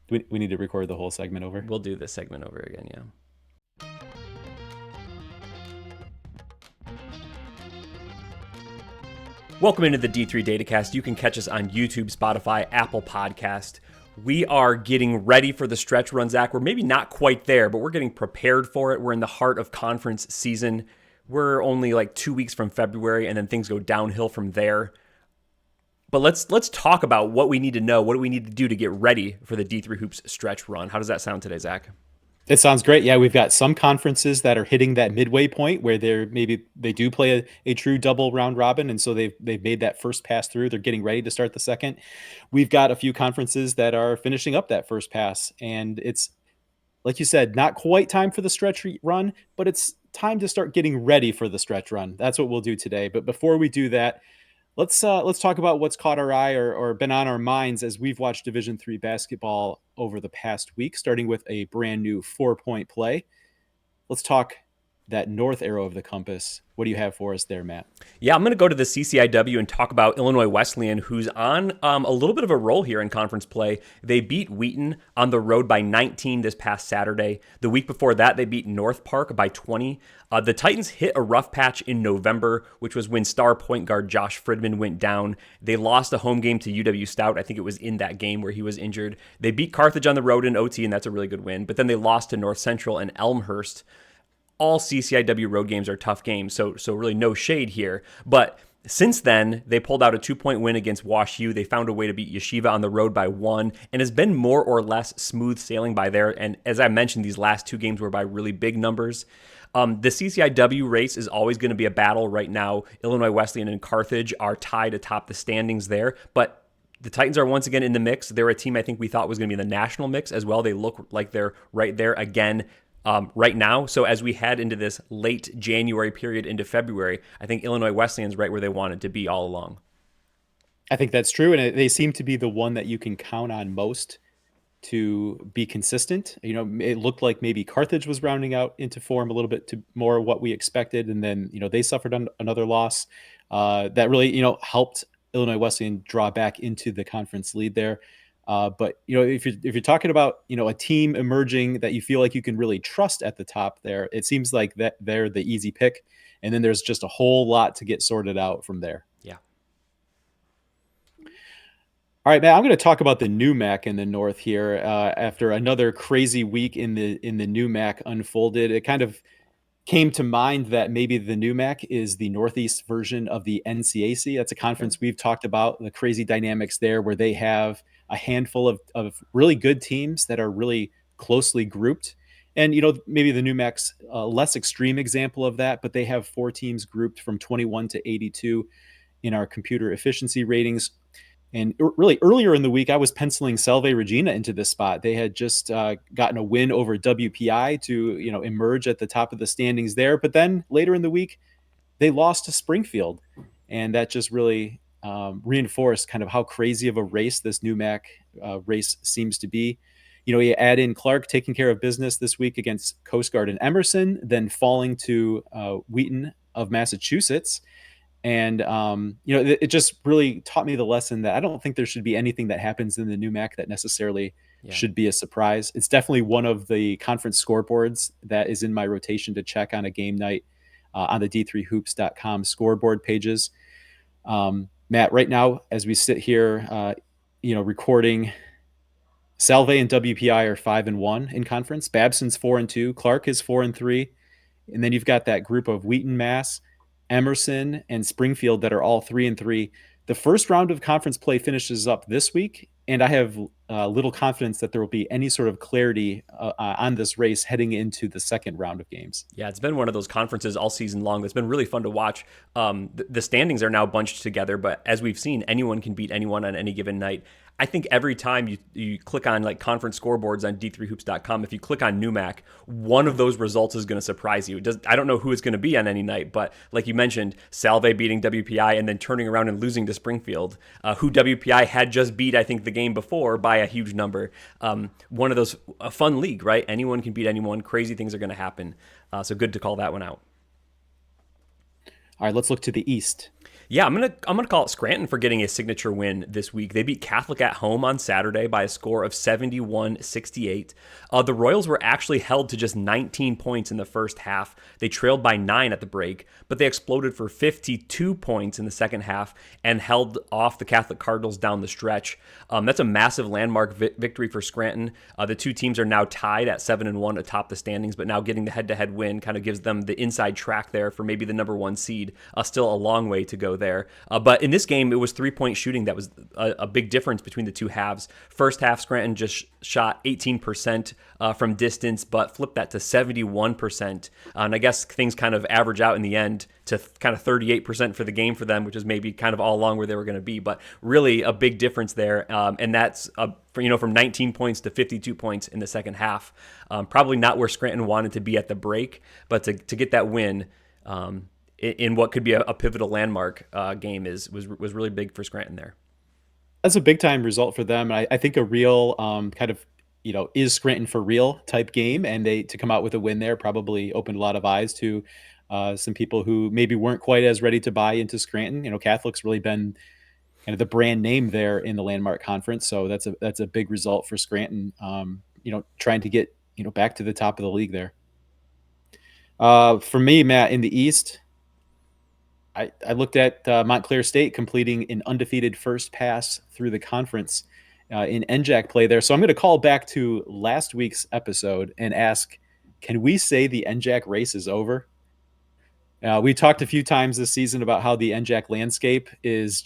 We need to record the whole segment over. We'll do this segment over again, yeah. Welcome into the D3 Datacast. You can catch us on YouTube, Spotify, Apple Podcast. We are getting ready for the stretch run, Zach. We're maybe not quite there, but we're getting prepared for it. We're in the heart of conference season. We're only like 2 weeks from February, and then things go downhill from there. But let's talk about what we need to know. What do we need to do to get ready for the D3 Hoops stretch run? How does that sound today, Zach? It sounds great. Yeah, we've got some conferences that are hitting that midway point where they do play a true double round robin, and so they've made that first pass through. They're getting ready to start the second. We've got a few conferences that are finishing up that first pass, and it's like you said, not quite time for the stretch run, but it's time to start getting ready for the stretch run. That's what we'll do today. But before we do that, let's talk about what's caught our eye or been on our minds as we've watched Division III basketball over the past week, starting with a brand new 4-point play. Let's talk that north arrow of the compass. What do you have for us there, Matt? Yeah, I'm going to go to the CCIW and talk about Illinois Wesleyan, who's on a little bit of a roll here in conference play. They beat Wheaton on the road by 19 this past Saturday. The week before that, they beat North Park by 20. The Titans hit a rough patch in November, which was when star point guard Josh Fridman went down. They lost a home game to UW Stout. I think it was in that game where he was injured. They beat Carthage on the road in OT, and that's a really good win. But then they lost to North Central and Elmhurst. All CCIW road games are tough games, so really no shade here. But since then, they pulled out a 2-point win against Wash U. They found a way to beat Yeshiva on the road by 1, and has been more or less smooth sailing by there. And as I mentioned, these last 2 games were by really big numbers. The CCIW race is always going to be a battle right now. Illinois Wesleyan and Carthage are tied atop the standings there, but the Titans are once again in the mix. They're a team I think we thought was going to be in the national mix as well. They look like they're right there again right now. So as we head into this late January period into February, I think Illinois Wesleyan's right where they wanted to be all along. I think that's true, and they seem to be the one that you can count on most to be consistent. It looked like maybe Carthage was rounding out into form a little bit to more what we expected, and then they suffered another loss that really helped Illinois Wesleyan draw back into the conference lead there. But if you're talking about a team emerging that you feel like you can really trust at the top there, it seems like that they're the easy pick, and then there's just a whole lot to get sorted out from there. Yeah. All right, Matt, I'm going to talk about the NUMAC in the north here. After another crazy week in the NUMAC unfolded, it kind of came to mind that maybe the NUMAC is the Northeast version of the NCAC. That's a conference we've talked about, the crazy dynamics there where they have a handful of really good teams that are really closely grouped. And, maybe the NUMAC's a less extreme example of that, but they have 4 teams grouped from 21 to 82 in our computer efficiency ratings. And really earlier in the week, I was penciling Salve Regina into this spot. They had just gotten a win over WPI to emerge at the top of the standings there. But then later in the week, they lost to Springfield, and that just really reinforced kind of how crazy of a race this NUMAC race seems to be. You add in Clark taking care of business this week against Coast Guard and Emerson, then falling to Wheaton of Massachusetts. And, it just really taught me the lesson that I don't think there should be anything that happens in the NUMAC that necessarily should be a surprise. It's definitely one of the conference scoreboards that is in my rotation to check on a game night on the d3hoops.com scoreboard pages. Matt, right now, as we sit here, recording, Salve and WPI are 5-1 in conference. Babson's 4-2. Clark is 4-3. And then you've got that group of Wheaton, Mass, Emerson, and Springfield that are all 3-3. The first round of conference play finishes up this week, and I have little confidence that there will be any sort of clarity on this race heading into the second round of games. Yeah, it's been one of those conferences all season long that's been really fun to watch. The standings are now bunched together, but as we've seen, anyone can beat anyone on any given night. I think every time you click on like conference scoreboards on d3hoops.com, if you click on NUMAC, one of those results is going to surprise you. I don't know who it's going to be on any night, but like you mentioned, Salve beating WPI and then turning around and losing to Springfield, who WPI had just beat, I think, the game before by a huge number. One of those, a fun league, right? Anyone can beat anyone. Crazy things are going to happen. So good to call that one out. All right, let's look to the east. Yeah, I'm gonna call it Scranton for getting a signature win this week. They beat Catholic at home on Saturday by a score of 71-68. The Royals were actually held to just 19 points in the first half. They trailed by 9 at the break, but they exploded for 52 points in the second half and held off the Catholic Cardinals down the stretch. That's a massive landmark victory for Scranton. The two teams are now tied at 7-1 atop the standings, but now getting the head-to-head win kind of gives them the inside track there for maybe the number one seed. Still a long way to go there. But in this game, it was 3-point shooting that was a big difference between the two halves. First half, Scranton just shot 18% from distance, but flipped that to 71%. And I guess things kind of average out in the end to kind of 38% for the game for them, which is maybe kind of all along where they were going to be. But really a big difference there. And that's from 19 points to 52 points in the second half. Probably not where Scranton wanted to be at the break, but to get that win in what could be a pivotal landmark game was really big for Scranton there. That's a big time result for them. I think a real kind of is Scranton for real type game, and they to come out with a win there probably opened a lot of eyes to some people who maybe weren't quite as ready to buy into Scranton. Catholic's really been kind of the brand name there in the landmark conference, so that's a big result for Scranton. Trying to get back to the top of the league there. For me, Matt, in the East, I looked at Montclair State completing an undefeated first pass through the conference in NJAC play there. So I'm going to call back to last week's episode and ask, can we say the NJAC race is over? We talked a few times this season about how the NJAC landscape is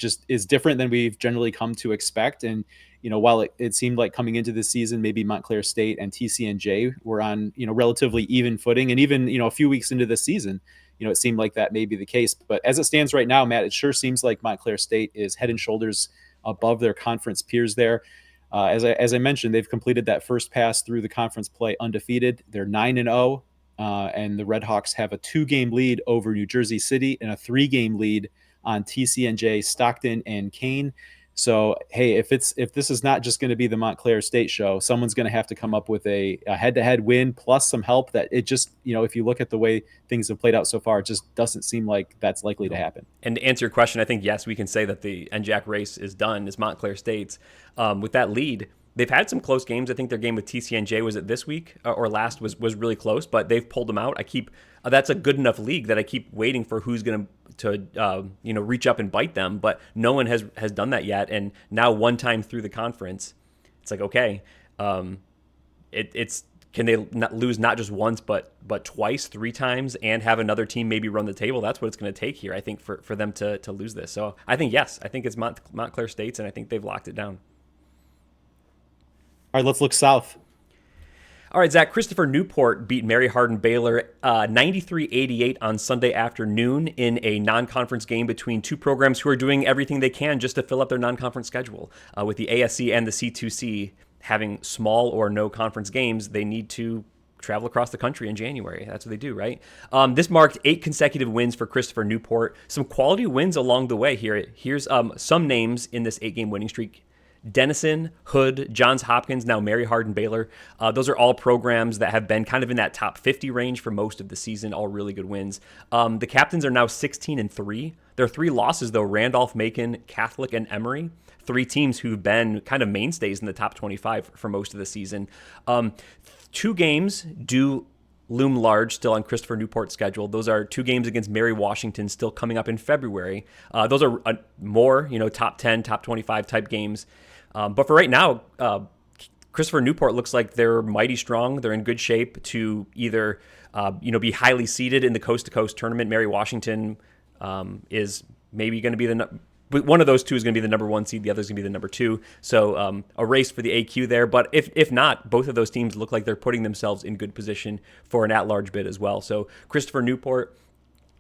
different than we've generally come to expect. And, while it seemed like coming into this season, maybe Montclair State and TCNJ were on, relatively even footing. And even, a few weeks into the season, it seemed like that may be the case. But as it stands right now, Matt, it sure seems like Montclair State is head and shoulders above their conference peers there. As I mentioned, they've completed that first pass through the conference play undefeated. They're 9-0, and the Redhawks have a 2-game lead over New Jersey City and a 3-game lead on TCNJ, Stockton, and Kane. So, hey, if this is not just going to be the Montclair State show, someone's going to have to come up with a head-to-head win plus some help. That it just, if you look at the way things have played out so far, it just doesn't seem like that's likely to happen. And to answer your question, I think, yes, we can say that the NJAC race is done, is Montclair State's. With that lead, they've had some close games. I think their game with TCNJ, was it this week or last, was really close, but they've pulled them out. That's a good enough league that I keep waiting for who's going to reach up and bite them, but no one has done that yet. And now one time through the conference, it's like, okay, it's can they not lose not just once but twice, 3 times, and have another team maybe run the table? That's what it's going to take here, I think, for them to lose this. So I think, yes, I think it's Montclair State's, and I think they've locked it down. All right, let's look south. All right, Zach, Christopher Newport beat Mary Hardin-Baylor 93-88 on Sunday afternoon in a non-conference game between two programs who are doing everything they can just to fill up their non-conference schedule. With the ASC and the C2C having small or no conference games, they need to travel across the country in January. That's what they do, right? This marked 8 consecutive wins for Christopher Newport. Some quality wins along the way here. Here's some names in this 8-game winning streak. Denison, Hood, Johns Hopkins, now Mary Hardin-Baylor. Those are all programs that have been kind of in that top 50 range for most of the season, all really good wins. The captains are now 16-3. Their 3 losses, though: Randolph, Macon, Catholic, and Emory. 3 teams who've been kind of mainstays in the top 25 for most of the season. 2 games do loom large still on Christopher Newport's schedule. Those are 2 games against Mary Washington still coming up in February. Those are more, top 10, top 25 type games. But for right now, Christopher Newport looks like they're mighty strong. They're in good shape to either, be highly seeded in the coast-to-coast tournament. Mary Washington is maybe going to be one of those two is going to be the number 1 seed. The other is going to be the number 2. So a race for the AQ there. But if not, both of those teams look like they're putting themselves in good position for an at-large bid as well. So Christopher Newport,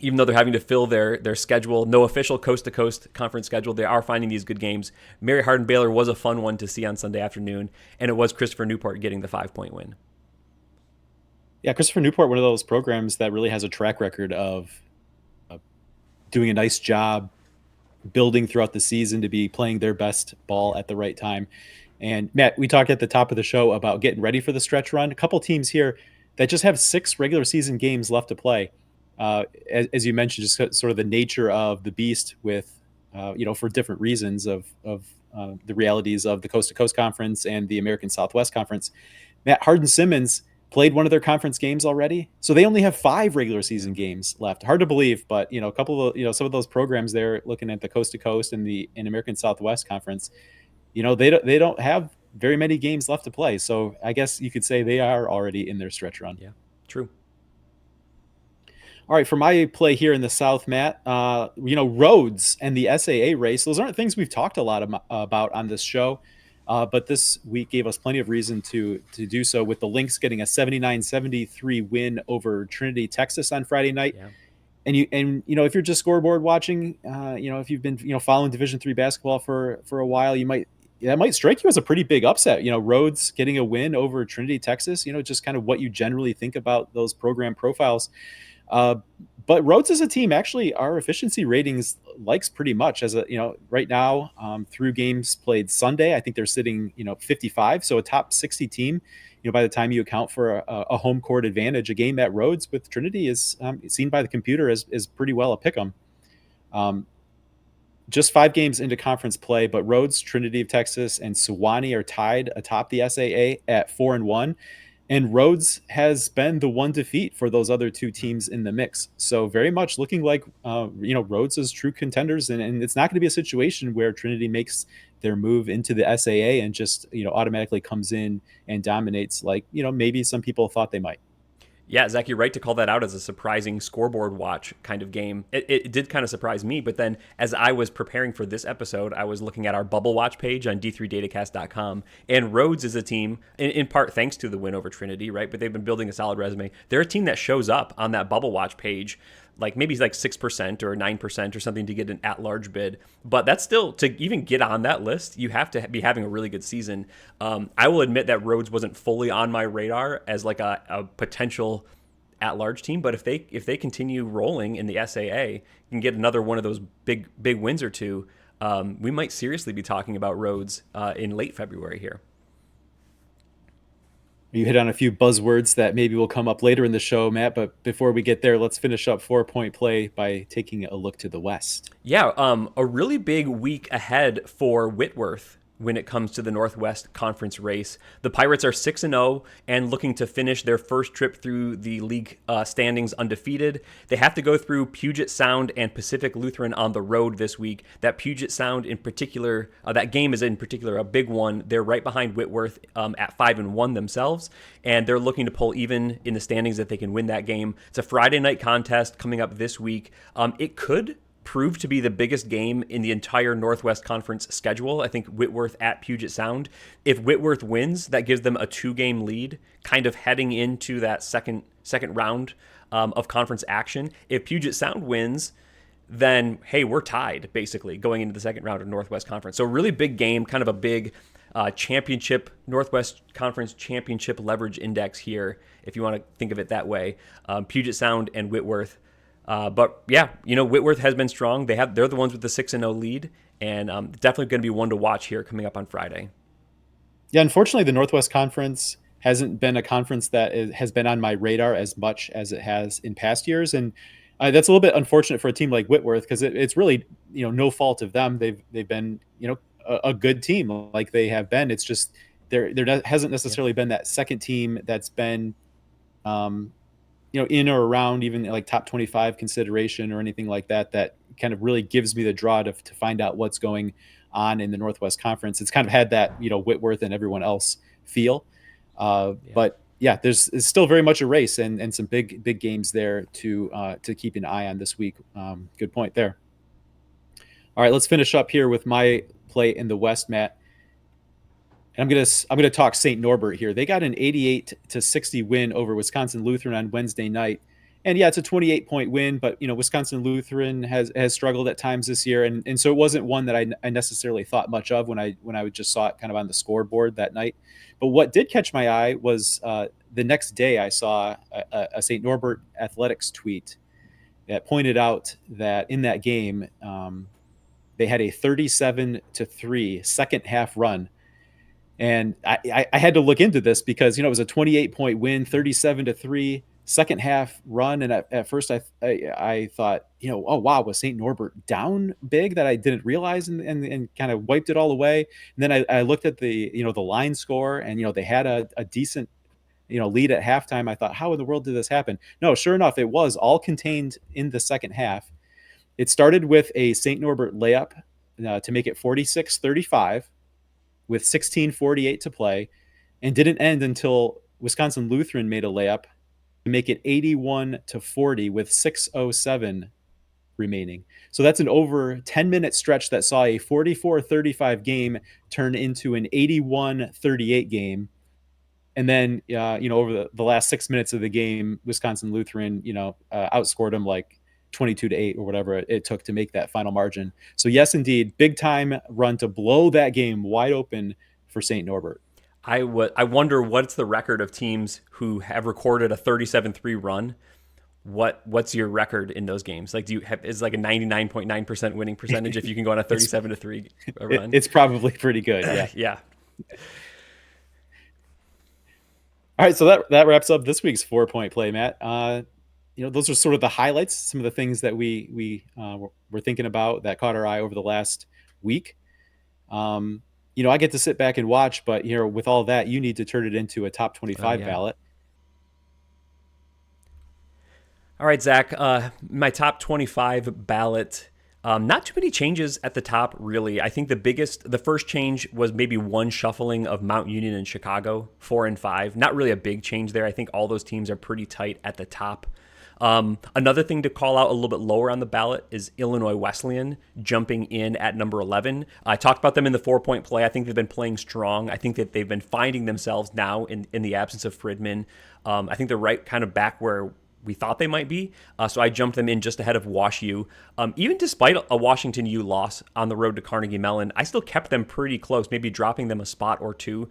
even though they're having to fill their schedule, no official coast-to-coast conference schedule, they are finding these good games. Mary Hardin-Baylor was a fun one to see on Sunday afternoon, and it was Christopher Newport getting the 5-point win. Yeah, Christopher Newport, one of those programs that really has a track record of doing a nice job building throughout the season to be playing their best ball at the right time. And Matt, we talked at the top of the show about getting ready for the stretch run. A couple teams here that just have 6 regular season games left to play. As you mentioned, just sort of the nature of the beast with for different reasons of the realities of the Coast to Coast Conference and the American Southwest Conference. Matt, Hardin Simmons played one of their conference games already, so they only have 5 regular season games left. Hard to believe, but a couple of some of those programs there, looking at the Coast to Coast and the American Southwest Conference, they don't have very many games left to play. So I guess you could say they are already in their stretch run. Yeah, true. All right, for my play here in the South, Matt, roads and the SAA race, those aren't things we've talked a lot about on this show, but this week gave us plenty of reason to do so, with the Lynx getting a 79-73 win over Trinity, Texas on Friday night. Yeah. And if you're just scoreboard watching, if you've been following Division III basketball for a while, that might strike you as a pretty big upset. Rhodes getting a win over Trinity, Texas. Just kind of what you generally think about those program profiles. Uh, but Rhodes as a team, actually, our efficiency ratings likes pretty much as right now, through games played Sunday. I think they're sitting 55, so a top 60 team. By the time you account for a home court advantage, a game at Rhodes with Trinity is seen by the computer as pretty well a pick 'em. Um, just 5 games into conference play, but Rhodes, Trinity of Texas, and Sewanee are tied atop the SAA at 4-1. And Rhodes has been the one defeat for those other 2 teams in the mix. So very much looking like, Rhodes is true contenders. And it's not going to be a situation where Trinity makes their move into the SAA and just, automatically comes in and dominates like, maybe some people thought they might. Yeah, Zach, you're right to call that out as a surprising scoreboard watch kind of game. It did kind of surprise me, but then as I was preparing for this episode, I was looking at our bubble watch page on d3datacast.com, and Rhodes is a team, in part thanks to the win over Trinity, right? But they've been building a solid resume. They're a team that shows up on that bubble watch page like maybe like 6% or 9% or something to get an at-large bid. But that's still, to even get on that list, you have to be having a really good season. I will admit that Rhodes wasn't fully on my radar as like a potential at-large team, but if they continue rolling in the SAA and get another one of those big wins or two, we might seriously be talking about Rhodes in late February here. You hit on a few buzzwords that maybe will come up later in the show, Matt. But before we get there, let's finish up 4-point play by taking a look to the West. Yeah, a really big week ahead for Whitworth when it comes to the Northwest Conference race. The Pirates are 6-0 and looking to finish their first trip through the league standings undefeated. They have to go through Puget Sound and Pacific Lutheran on the road this week. That Puget Sound in particular, that game is in particular a big one. They're right behind Whitworth at 5-1 themselves, and they're looking to pull even in the standings if they can win that game. It's a Friday night contest coming up this week. It could prove to be the biggest game in the entire Northwest Conference schedule. I think Whitworth at Puget Sound. If Whitworth wins, that gives them a 2-game lead, kind of heading into that second round of conference action. If Puget Sound wins, then hey, we're tied basically going into the second round of Northwest Conference. So really big game, kind of a big championship, Northwest Conference championship leverage index here, if you want to think of it that way. Puget Sound and Whitworth. But yeah, Whitworth has been strong. They're the ones with the 6-0 lead, and definitely going to be one to watch here coming up on Friday. Yeah, unfortunately, the Northwest Conference hasn't been a conference that has been on my radar as much as it has in past years, and that's a little bit unfortunate for a team like Whitworth, because it's really no fault of them. They've been a good team like they have been. It's just there hasn't necessarily been that second team that's been in or around even like top 25 consideration or anything like that, that kind of really gives me the draw to find out what's going on in the Northwest Conference. It's kind of had that, Whitworth and everyone else feel. But yeah, it's still very much a race and some big games there to keep an eye on this week. Good point there. All right, let's finish up here with my play in the West, Matt. And I'm gonna talk St. Norbert here. They got an 88-60 win over Wisconsin Lutheran on Wednesday night, and yeah, it's a 28-point win. But Wisconsin Lutheran has struggled at times this year, and so it wasn't one that I necessarily thought much of when I just saw it kind of on the scoreboard that night. But what did catch my eye was the next day I saw a St. Norbert athletics tweet that pointed out that in that game they had a 37-3 second half run. And I had to look into this because, it was a 28-point win, 37-3 second half run, and at first I thought, oh wow, was St. Norbert down big that I didn't realize, and kind of wiped it all away. And then I looked at the line score, and they had a decent lead at halftime. I thought, how in the world did this happen? No, sure enough, it was all contained in the second half. It started with a St. Norbert layup to make it 46-35 with 16:48 to play, and didn't end until Wisconsin Lutheran made a layup to make it 81-40 with 6:07 remaining. So that's an over 10-minute stretch that saw a 44-35 game turn into an 81-38 game. And then, over the last 6 minutes of the game, Wisconsin Lutheran, outscored them like 22-8 or whatever it took to make that final margin. So yes, indeed, big time run to blow that game wide open for St. Norbert. I wonder what's the record of teams who have recorded a 37-3 run. What's your record in those games? Like, do you have is like a 99.9% winning percentage if you can go on a 37-3 run? It's probably pretty good. Yeah. Yeah. All right, so that wraps up this week's 4-point play, Matt. Those are sort of the highlights, some of the things that we were thinking about that caught our eye over the last week. I get to sit back and watch, but with all that, you need to turn it into a top 25 Yeah. ballot. All right, Zach, my top 25 ballot. Not too many changes at the top, really. I think the first change was maybe one shuffling of Mount Union and Chicago, 4 and 5. Not really a big change there. I think all those teams are pretty tight at the top. Another thing to call out a little bit lower on the ballot is Illinois Wesleyan jumping in at number 11. I talked about them in the 4-point play. I think they've been playing strong. I think that they've been finding themselves now in the absence of Fridman. I think they're right kind of back where we thought they might be. So I jumped them in just ahead of Wash U. Even despite a Washington U loss on the road to Carnegie Mellon, I still kept them pretty close, maybe dropping them a spot or two.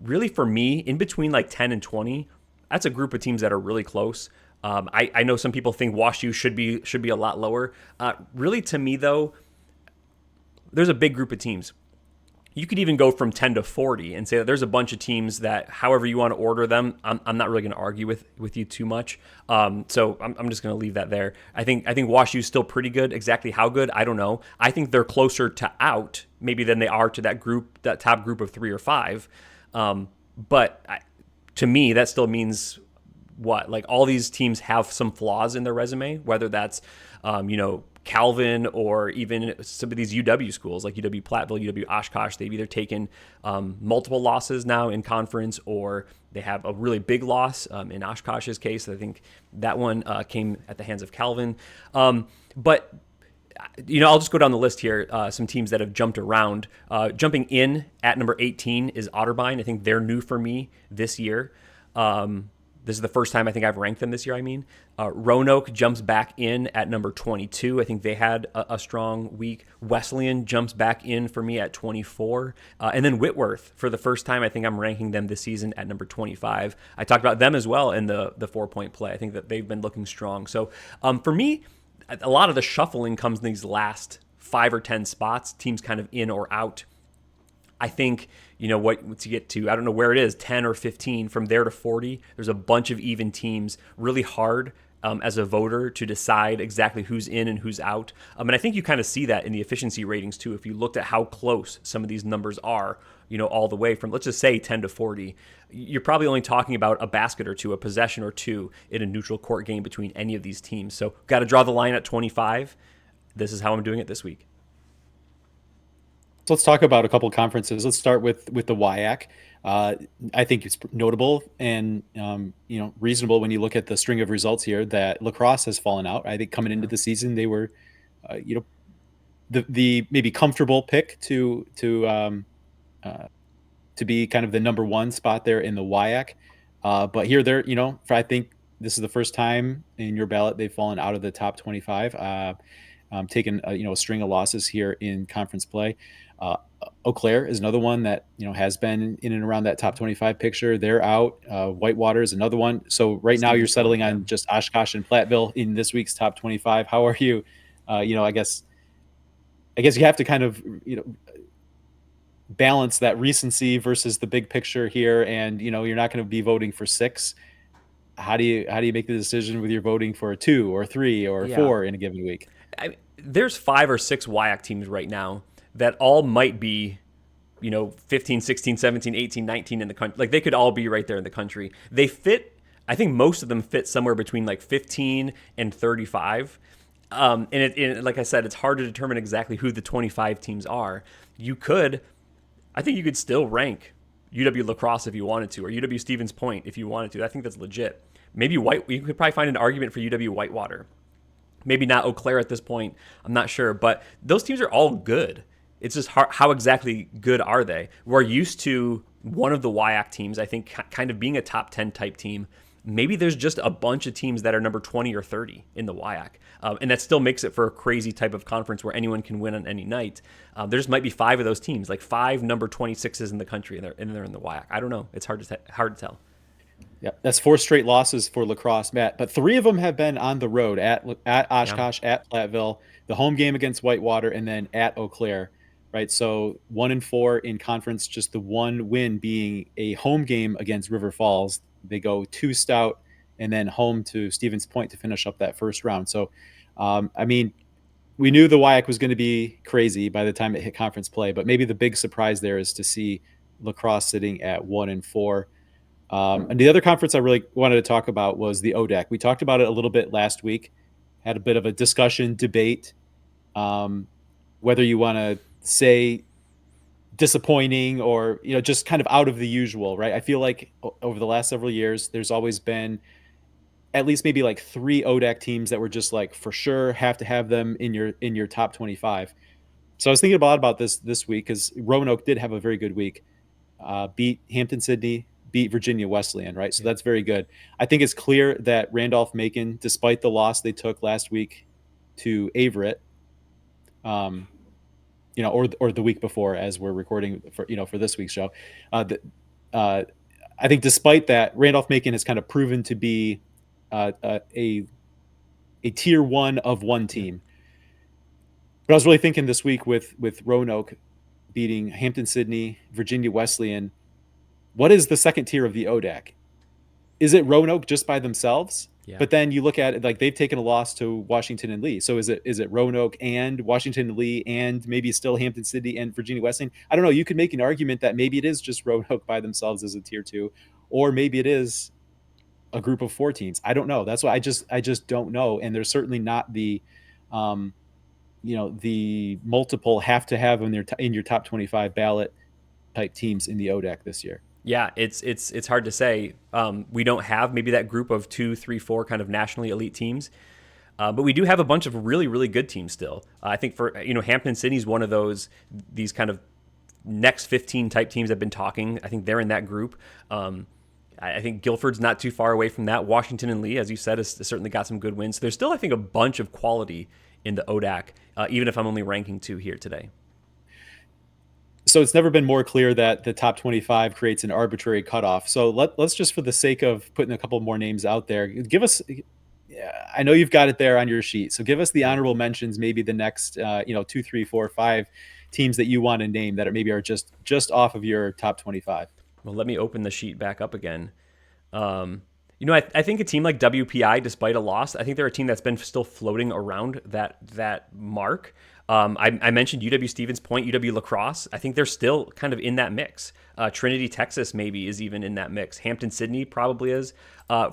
Really, for me, in between like 10 and 20, that's a group of teams that are really close. I know some people think Wash U should be a lot lower. Really, to me, though, there's a big group of teams. You could even go from 10 to 40 and say that there's a bunch of teams that, however you want to order them, I'm not really going to argue with you too much. So I'm just going to leave that there. I think Wash U is still pretty good. Exactly how good, I don't know. I think they're closer to out maybe than they are to that top group of 3 or 5. But to me, that still means what? Like, all these teams have some flaws in their resume, whether that's Calvin or even some of these UW schools like UW Platteville, UW Oshkosh. They've either taken multiple losses now in conference, or they have a really big loss in Oshkosh's case. I think that one came at the hands of Calvin. But I'll just go down the list here. Some teams that have jumped around. Jumping in at number 18 is Otterbein. I think they're new for me this year. This is the first time I think I've ranked them this year, Roanoke jumps back in at number 22. I think they had a strong week. Wesleyan jumps back in for me at 24. And then Whitworth, for the first time, I think I'm ranking them this season at number 25. I talked about them as well in the 4-point play. I think that they've been looking strong. So for me, a lot of the shuffling comes in these last 5 or 10 spots, teams kind of in or out. I think, what to get to, I don't know where it is, 10 or 15, from there to 40, there's a bunch of even teams, really hard as a voter to decide exactly who's in and who's out. And I think you kind of see that in the efficiency ratings too. If you looked at how close some of these numbers are, all the way from, let's just say 10 to 40, you're probably only talking about a basket or two, a possession or two in a neutral court game between any of these teams. So got to draw the line at 25. This is how I'm doing it this week. So let's talk about a couple of conferences. Let's start with the WIAC. I think it's notable and reasonable when you look at the string of results here that lacrosse has fallen out. I think coming into the season they were, the maybe comfortable pick to be kind of the number one spot there in the WIAC. But here they're I think this is the first time in your ballot they've fallen out of the top 25. Taken a string of losses here in conference play. Eau Claire is another one that has been in and around that top 25 picture. They're out. Whitewater is another one. So right now you're settling on just Oshkosh and Platteville in this week's top 25. How are you? I guess you have to kind of balance that recency versus the big picture here, and you're not going to be voting for 6. how do you make the decision with your voting for a 2 or 3 or Yeah. 4 in a given week? There's 5 or 6 WIAC teams right now that all might be 15, 16, 17, 18, 19 in the country. Like they could all be right there in the country. They fit, I think most of them fit somewhere between like 15 and 35. Like I said, it's hard to determine exactly who the 25 teams are. You could, I think you could still rank UW La Crosse if you wanted to, or UW Stevens Point if you wanted to. I think that's legit. Maybe you could probably find an argument for UW Whitewater. Maybe not Eau Claire at this point. I'm not sure, but those teams are all good. It's just how exactly good are they? We're used to one of the WIAC teams, I think, kind of being a top 10 type team. Maybe there's just a bunch of teams that are number 20 or 30 in the WIAC. And that still makes it for a crazy type of conference where anyone can win on any night. There just might be 5 of those teams, like 5 number 26s in the country, and they're in the WIAC. I don't know. It's hard to tell. Yeah, that's 4 straight losses for La Crosse, Matt. But 3 of them have been on the road at Yeah. Oshkosh, at Platteville, the home game against Whitewater, and then at Eau Claire. Right, so 1-4 in conference, just the one win being a home game against River Falls. They go to Stout and then home to Stevens Point to finish up that first round. So, I mean, we knew the WIAC was going to be crazy by the time it hit conference play, but maybe the big surprise there is to see La Crosse sitting at 1-4. And the other conference I really wanted to talk about was the ODAC. We talked about it a little bit last week, had a bit of a discussion, debate, um, whether you want to say disappointing or just kind of out of the usual, right? I feel like over the last several years, there's always been at least maybe like 3 ODAC teams that were just like for sure have to have them in your top 25. So I was thinking a lot about this week because Roanoke did have a very good week. Beat Hampton Sydney, beat Virginia Wesleyan, right? So that's very good. I think it's clear that Randolph-Macon, despite the loss they took last week to Averett, um, or the week before, as we're recording for this week's show, the, uh, I think despite that, Randolph-Macon has kind of proven to be a tier one of one Yeah. team. But I was really thinking this week with Roanoke beating Hampton Sydney, Virginia Wesleyan. What is the second tier of the ODAC? Is it Roanoke just by themselves? Yeah. But then you look at it like they've taken a loss to Washington and Lee. So is it Roanoke and Washington and Lee and maybe still Hampton City and Virginia Wesleyan? I don't know. You could make an argument that maybe it is just Roanoke by themselves as a tier two, or maybe it is a group of 4 teams. I don't know. That's why I just don't know. And there's certainly not um, the multiple have to have in your top 25 ballot type teams in the ODAC this year. Yeah, it's hard to say. We don't have maybe that group of 2, 3, 4 kind of nationally elite teams, but we do have a bunch of really really good teams still. I think for Hampton City's one of these kind of next 15 type teams I've been talking. I think they're in that group. I think Guilford's not too far away from that. Washington and Lee, as you said, has certainly got some good wins. So there's still, I think, a bunch of quality in the ODAC, even if I'm only ranking 2 here today. So it's never been more clear that the top 25 creates an arbitrary cutoff. So let's just, for the sake of putting a couple more names out there, give us. I know you've got it there on your sheet, so give us the honorable mentions. Maybe the next, 2, 3, 4, 5 teams that you want to name that are just off of your top 25. Well, let me open the sheet back up again. I think a team like WPI, despite a loss, I think they're a team that's been still floating around that mark. I mentioned UW Stevens Point, UW La Crosse. I think they're still kind of in that mix. Trinity, Texas, maybe is even in that mix. Hampton Sydney probably is.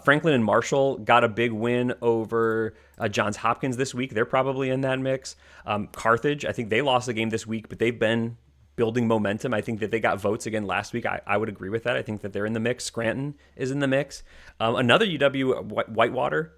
Franklin and Marshall got a big win over Johns Hopkins this week. They're probably in that mix. Carthage, I think they lost a game this week, but they've been building momentum. I think that they got votes again last week. I would agree with that. I think that they're in the mix. Scranton is in the mix. Another UW Whitewater,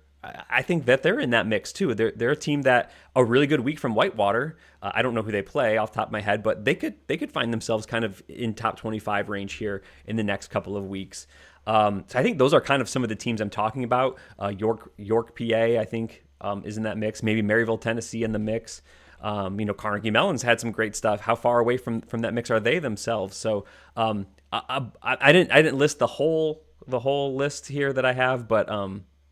I think that they're in that mix too. They're a team that a really good week from Whitewater. I don't know who they play off the top of my head, but they could find themselves kind of in top 25 range here in the next couple of weeks. So I think those are kind of some of the teams I'm talking about. York, PA, I think is in that mix. Maybe Maryville, Tennessee in the mix. Carnegie Mellon's had some great stuff. How far away from that mix are they themselves? So I didn't list the whole list here that I have, but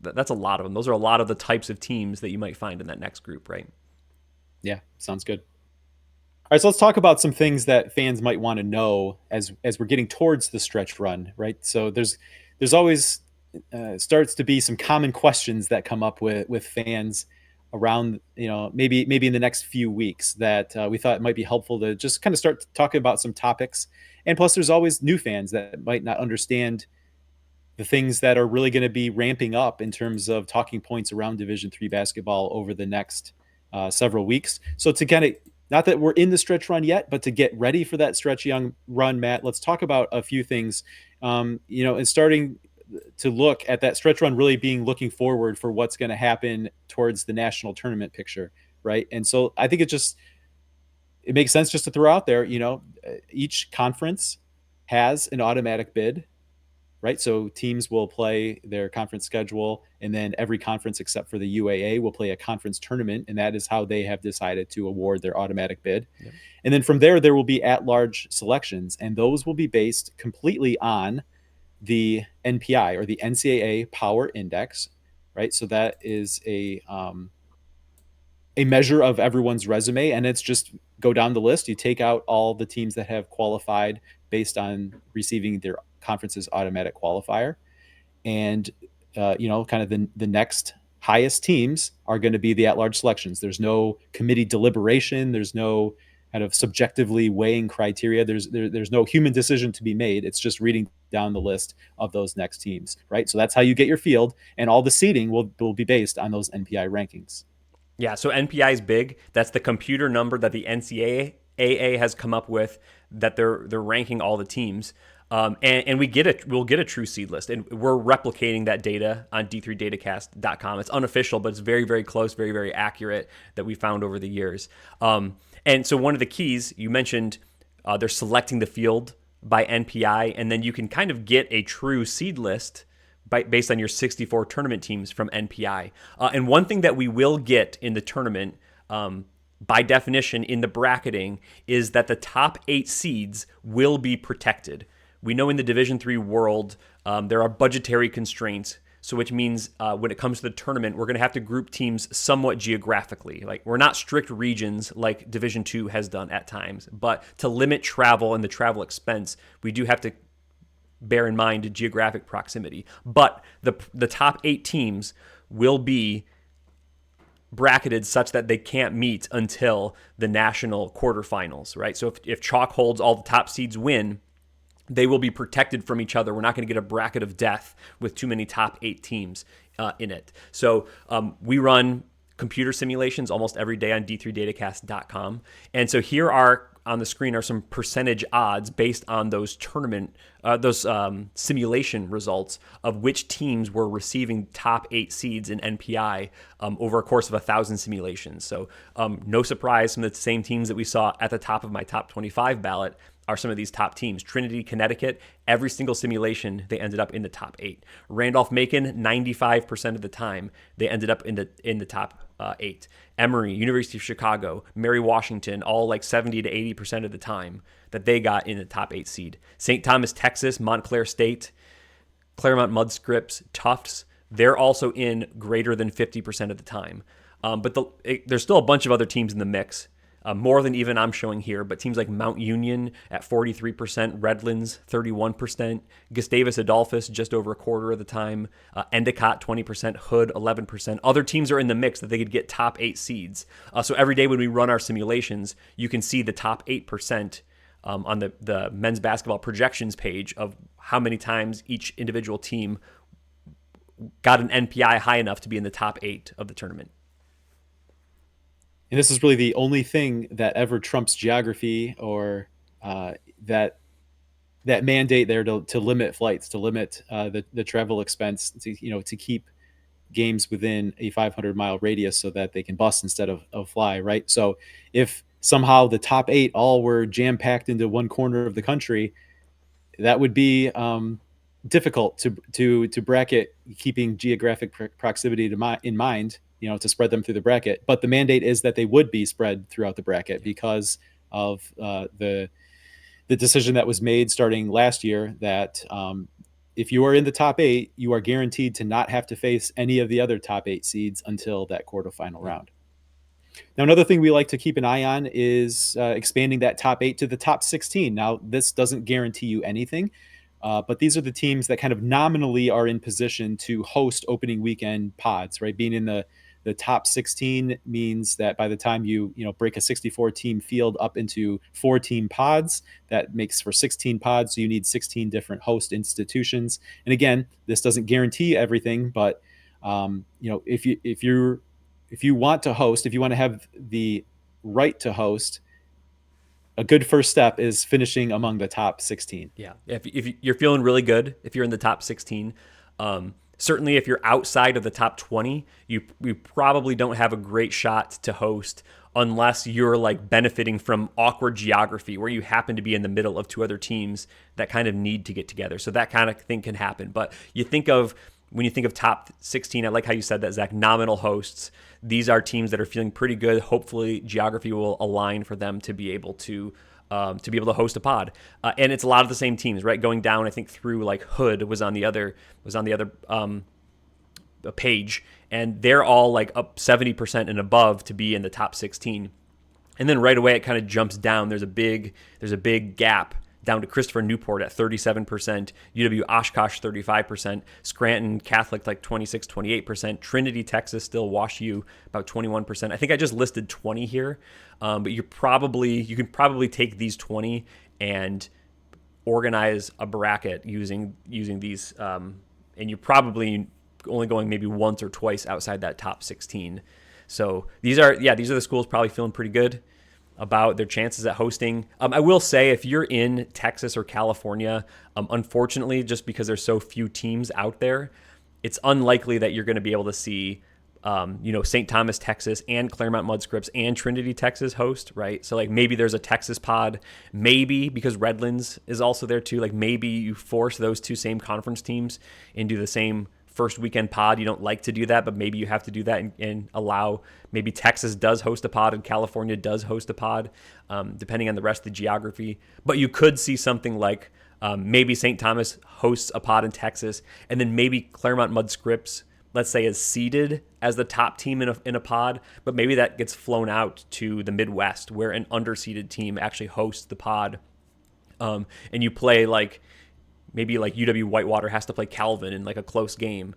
that's a lot of them. Those are a lot of the types of teams that you might find in that next group, right? Yeah, sounds good. All right, so let's talk about some things that fans might want to know as we're getting towards the stretch run, right? So there's always starts to be some common questions that come up with fans around, maybe in the next few weeks that we thought might be helpful to just kind of start talking about some topics. And plus, there's always new fans that might not understand the things that are really going to be ramping up in terms of talking points around Division 3 basketball over the next several weeks. So to kind of, not that we're in the stretch run yet, but to get ready for that stretch young run, Matt, let's talk about a few things. And starting to look at that stretch run, really being looking forward for what's going to happen towards the national tournament picture, right? And so I think it makes sense just to throw out there, each conference has an automatic bid, right? So teams will play their conference schedule, and then every conference except for the UAA will play a conference tournament, and that is how they have decided to award their automatic bid. Yep. And then from there will be at-large selections, and those will be based completely on the NPI, or the NCAA Power Index, right? So that is a measure of everyone's resume, and it's just go down the list. You take out all the teams that have qualified based on receiving their conference's automatic qualifier, and kind of the next highest teams are going to be the at-large selections. There's no committee deliberation. There's no kind of subjectively weighing criteria. There's no human decision to be made. It's just reading down the list of those next teams, right? So that's how you get your field, and all the seeding will be based on those NPI rankings. Yeah, so NPI is big. That's the computer number that the NCAA has come up with, that they're ranking all the teams. And we'll get a true seed list, and we're replicating that data on D3Datacast.com. It's unofficial, but it's very, very close, very, very accurate, that we found over the years. And so one of the keys you mentioned, they're selecting the field by NPI, and then you can kind of get a true seed list based on your 64 tournament teams from NPI. And one thing that we will get in the tournament, by definition in the bracketing, is that the top 8 seeds will be protected. We know in the Division 3 world, there are budgetary constraints. So which means when it comes to the tournament, we're going to have to group teams somewhat geographically. Like, we're not strict regions like Division 2 has done at times, but to limit travel and the travel expense, we do have to bear in mind geographic proximity. But the top 8 teams will be bracketed such that they can't meet until the national quarterfinals, right? So if chalk holds, all the top seeds win, they will be protected from each other. We're not going to get a bracket of death with too many top 8 teams in it. So we run computer simulations almost every day on D3Datacast.com. And so here are on the screen are some percentage odds based on those simulation results of which teams were receiving top 8 seeds in NPI over a course of 1,000 simulations. So no surprise, some of the same teams that we saw at the top of my top 25 ballot are some of these top teams. Trinity, Connecticut, every single simulation, they ended up in the top 8. Randolph-Macon, 95% of the time, they ended up in the top 8. Emory, University of Chicago, Mary Washington, all like 70 to 80% of the time that they got in the top 8 seed. St. Thomas, Texas, Montclair State, Claremont Mudscripts, Tufts, they're also in greater than 50% of the time. But there's still a bunch of other teams in the mix. More than even I'm showing here, but teams like Mount Union at 43%, Redlands 31%, Gustavus Adolphus just over a quarter of the time, Endicott 20%, Hood 11%. Other teams are in the mix that they could get top 8 seeds. So every day when we run our simulations, you can see the top 8% on the men's basketball projections page of how many times each individual team got an NPI high enough to be in the top 8 of the tournament. And this is really the only thing that ever trumps geography, or that mandate there to limit flights, to limit the travel expense, to keep games within a 500-mile radius so that they can bus instead of fly, right? So if somehow the top 8 all were jam-packed into one corner of the country, that would be difficult to bracket, keeping geographic proximity in mind, to spread them through the bracket. But the mandate is that they would be spread throughout the bracket because of the decision that was made starting last year that if you are in the top 8, you are guaranteed to not have to face any of the other top 8 seeds until that quarterfinal round. Now, another thing we like to keep an eye on is expanding that top 8 to the top 16. Now, this doesn't guarantee you anything. But these are the teams that kind of nominally are in position to host opening weekend pods, right? Being in the top 16 means that by the time you break a 64 team field up into 4 team pods, that makes for 16 pods. So you need 16 different host institutions. And again, this doesn't guarantee everything, but if you want to host, if you want to have the right to host, a good first step is finishing among the top 16. Yeah, if you're feeling really good, if you're in the top 16, certainly if you're outside of the top 20, you probably don't have a great shot to host unless you're like benefiting from awkward geography where you happen to be in the middle of two other teams that kind of need to get together. So that kind of thing can happen. But when you think of top 16, I like how you said that, Zach, nominal hosts. These are teams that are feeling pretty good. Hopefully geography will align for them to be able to host a pod, and it's a lot of the same teams, right? Going down, I think through like Hood was on the other page, and they're all like up 70% and above to be in the top 16. And then right away it kind of jumps down. There's a big gap down to Christopher Newport at 37%, UW Oshkosh 35%, Scranton Catholic like 26, 28%, Trinity Texas still Wash U about 21%. I think I just listed 20 here, but you can probably take these 20 and organize a bracket using these, and you're probably only going maybe once or twice outside that top 16. So these are the schools probably feeling pretty good about their chances at hosting. I will say if you're in Texas or California, unfortunately, just because there's so few teams out there, it's unlikely that you're going to be able to see, St. Thomas, Texas, and Claremont Mudscripts and Trinity, Texas host, right? So like maybe there's a Texas pod, maybe because Redlands is also there too. Like maybe you force those two same conference teams into the same first weekend pod. You don't like to do that, but maybe you have to do that and allow, maybe Texas does host a pod and California does host a pod, depending on the rest of the geography. But you could see something like maybe St. Thomas hosts a pod in Texas, and then maybe Claremont Mudscripts, let's say, is seeded as the top team in a pod, but maybe that gets flown out to the Midwest where an underseeded team actually hosts the pod. And you play maybe like UW Whitewater has to play Calvin in like a close game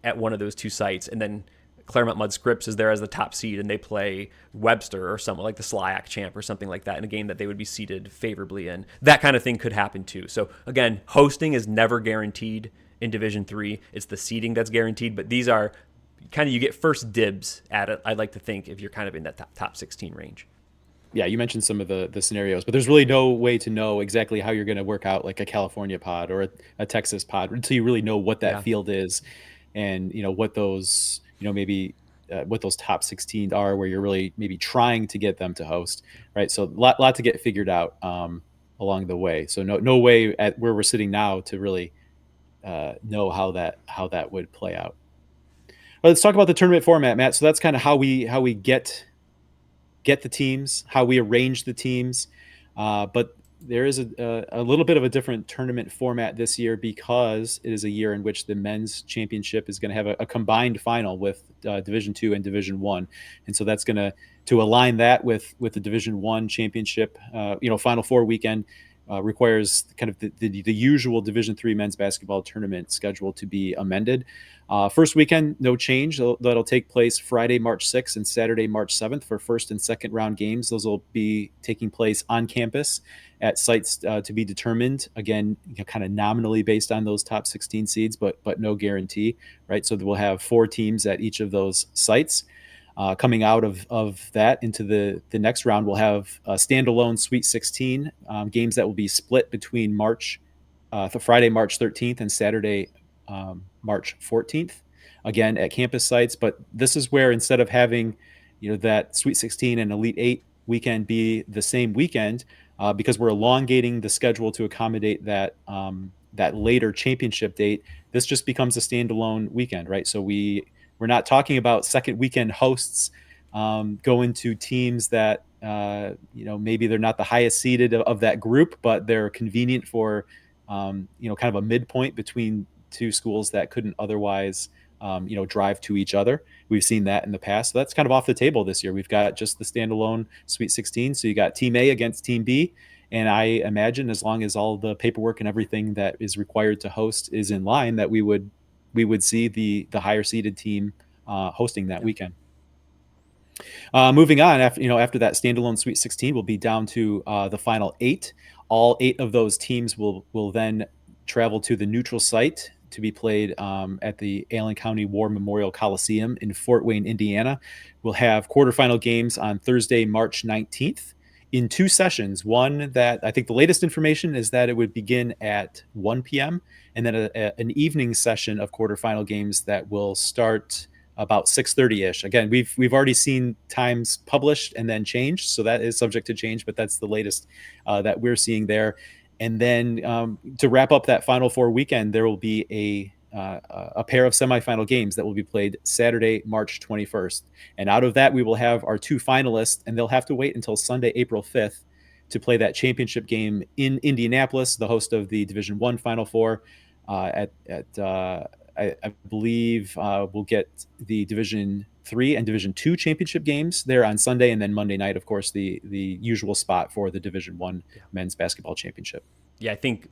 at one of those two sites. And then Claremont Mudscripts is there as the top seed and they play Webster or something like the SLIAC champ or something like that in a game that they would be seeded favorably in. That kind of thing could happen too. So again, hosting is never guaranteed in Division III. It's the seeding that's guaranteed, but these are kind of, you get first dibs at it, I'd like to think, if you're kind of in that top 16 range. Yeah, you mentioned some of the scenarios, but there's really no way to know exactly how you're going to work out like a California pod or a Texas pod until you really know what that field is, and what those maybe what those top 16 are, where you're really maybe trying to get them to host, right? So lot to get figured out along the way. So no way at where we're sitting now to really know how that would play out. Well, let's talk about the tournament format, Matt. So that's kind of how we get the teams, how we arrange the teams. But there is a little bit of a different tournament format this year because it is a year in which the men's championship is going to have a combined final with Division II and Division I. And so that's going to align that with the Division I championship, Final Four weekend. Requires kind of the usual Division III men's basketball tournament schedule to be amended. First weekend, no change. That'll take place Friday, March 6th and Saturday, March 7th for first and second round games. Those will be taking place on campus at sites to be determined. Again, kind of nominally based on those top 16 seeds, but no guarantee, right? So we'll have 4 teams at each of those sites. Coming out of that into the next round, we'll have a standalone Sweet 16 games that will be split between Friday, March 13th and Saturday, March 14th, again at campus sites. But this is where instead of having that Sweet 16 and Elite 8 weekend be the same weekend, because we're elongating the schedule to accommodate that later championship date, this just becomes a standalone weekend, right? So we're not talking about second weekend hosts going to teams that maybe they're not the highest seeded of that group, but they're convenient for kind of a midpoint between two schools that couldn't otherwise drive to each other. We've seen that in the past, so that's kind of off the table this year. We've got just the standalone Sweet 16. So you got Team A against Team B, And I imagine as long as all the paperwork and everything that is required to host is in line, that we would see the higher seeded team hosting that Yeah. weekend. Moving on, after that standalone Sweet 16, will be down to the final eight. All eight of those teams will then travel to the neutral site to be played at the Allen County War Memorial Coliseum in Fort Wayne, Indiana. We'll have quarterfinal games on Thursday, March 19th, in two sessions. One that I think the latest information is that it would begin at 1 p.m., and then an evening session of quarterfinal games that will start about 6:30 ish. Again, we've already seen times published and then changed, so that is subject to change, but that's the latest that we're seeing there. And then to wrap up that Final Four weekend, there will be a pair of semifinal games that will be played Saturday, March 21st. And out of that, we will have our two finalists, and they'll have to wait until Sunday, April 5th, to play that championship game in Indianapolis, the host of the Division One Final Four. I believe we'll get the Division Three and Division Two championship games there on Sunday, and then Monday night, of course, the usual spot for the Division One Yeah. men's basketball championship. Yeah, I think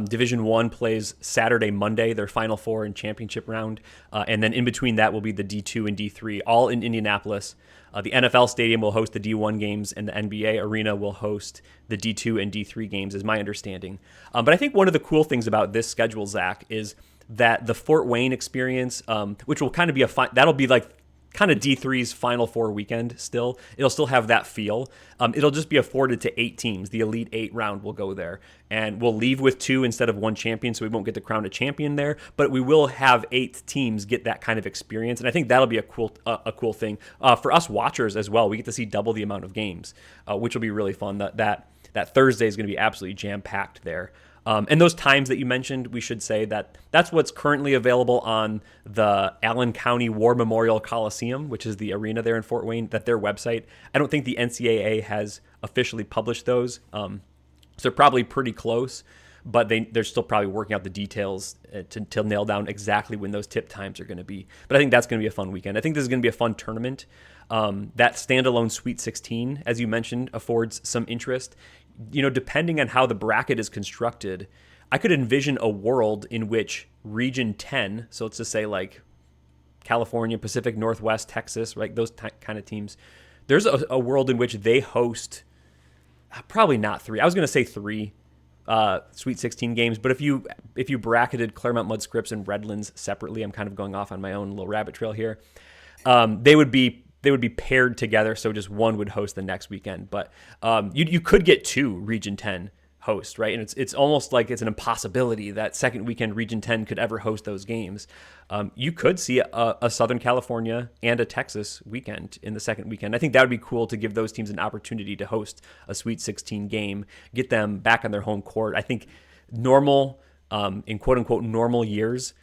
Division One plays Saturday, Monday, their Final Four and championship round, and then in between that will be the D2 and D3, all in Indianapolis. The NFL stadium will host the D1 games, and the NBA arena will host the D2 and D3 games, is my understanding. But I think one of the cool things about this schedule, Zach, is that the Fort Wayne experience, which will kind of be that'll be like kind of D3's Final Four weekend still. It'll still have that feel. It'll just be afforded to 8 teams. The Elite 8 round will go there. And we'll leave with 2 instead of 1 champion, so we won't get to crown a champion there. But we will have 8 teams get that kind of experience. And I think that'll be a cool thing. For us watchers as well, we get to see double the amount of games, which will be really fun. That Thursday is going to be absolutely jam-packed there. And those times that you mentioned, we should say that that's what's currently available on the Allen County War Memorial Coliseum, which is the arena there in Fort Wayne, that their website. I don't think the NCAA has officially published those, so they're probably pretty close, but they're still probably working out the details to nail down exactly when those tip times are going to be. But I think that's going to be a fun weekend. I think this is going to be a fun tournament. That standalone Sweet 16, as you mentioned, affords some interest. Depending on how the bracket is constructed, I could envision a world in which Region 10, so let's just say like California, Pacific Northwest, Texas, right, those kind of teams, there's a world in which they host probably not 3. I was going to say 3 Sweet 16 games, but if you bracketed Claremont Mudd Scripps and Redlands separately, I'm kind of going off on my own little rabbit trail here. They would be paired together, so just one would host the next weekend. But you could get 2 Region 10 hosts, right? And it's almost like it's an impossibility that second weekend Region 10 could ever host those games. You could see a Southern California and a Texas weekend in the second weekend. I think that would be cool to give those teams an opportunity to host a Sweet 16 game, get them back on their home court. I think normal, in quote-unquote normal years,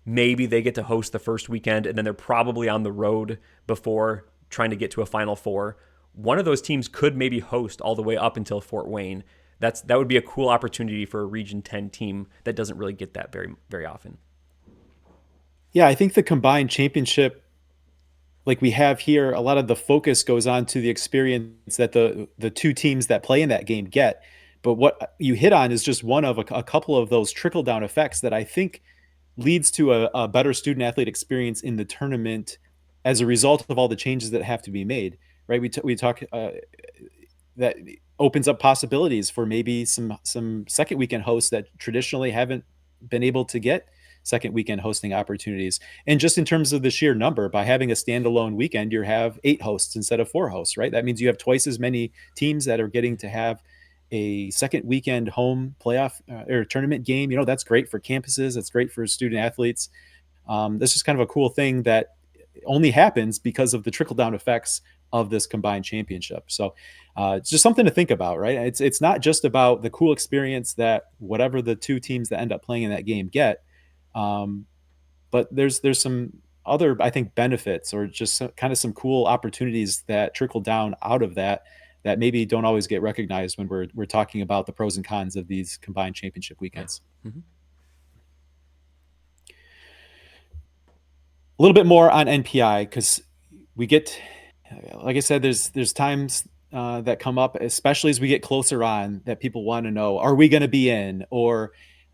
maybe they get to host the first weekend, and then they're probably on the road before trying to get to a Final Four. One of those teams could maybe host all the way up until Fort Wayne. That would be a cool opportunity for a Region 10 team that doesn't really get that very, very often. Yeah, I think the combined championship, like we have here, a lot of the focus goes on to the experience that the two teams that play in that game get. But what you hit on is just one of a couple of those trickle down effects that I think leads to a better student athlete experience in the tournament as a result of all the changes that have to be made, right? We talk that opens up possibilities for maybe some second weekend hosts that traditionally haven't been able to get second weekend hosting opportunities. And just in terms of the sheer number, by having a standalone weekend, you have 8 hosts instead of 4 hosts, right? That means you have twice as many teams that are getting to have a second weekend home playoff or tournament game. That's great for campuses. That's great for student athletes. This is kind of a cool thing that only happens because of the trickle down effects of this combined championship. So it's just something to think about, right? It's not just about the cool experience that whatever the two teams that end up playing in that game get, but there's some other, I think, benefits or just kind of some cool opportunities that trickle down out of that maybe don't always get recognized when we're talking about the pros and cons of these combined championship weekends. Yeah. Mm-hmm. A little bit more on NPI, because we get, like I said, there's times that come up, especially as we get closer on, that people want to know: are we going to be in, or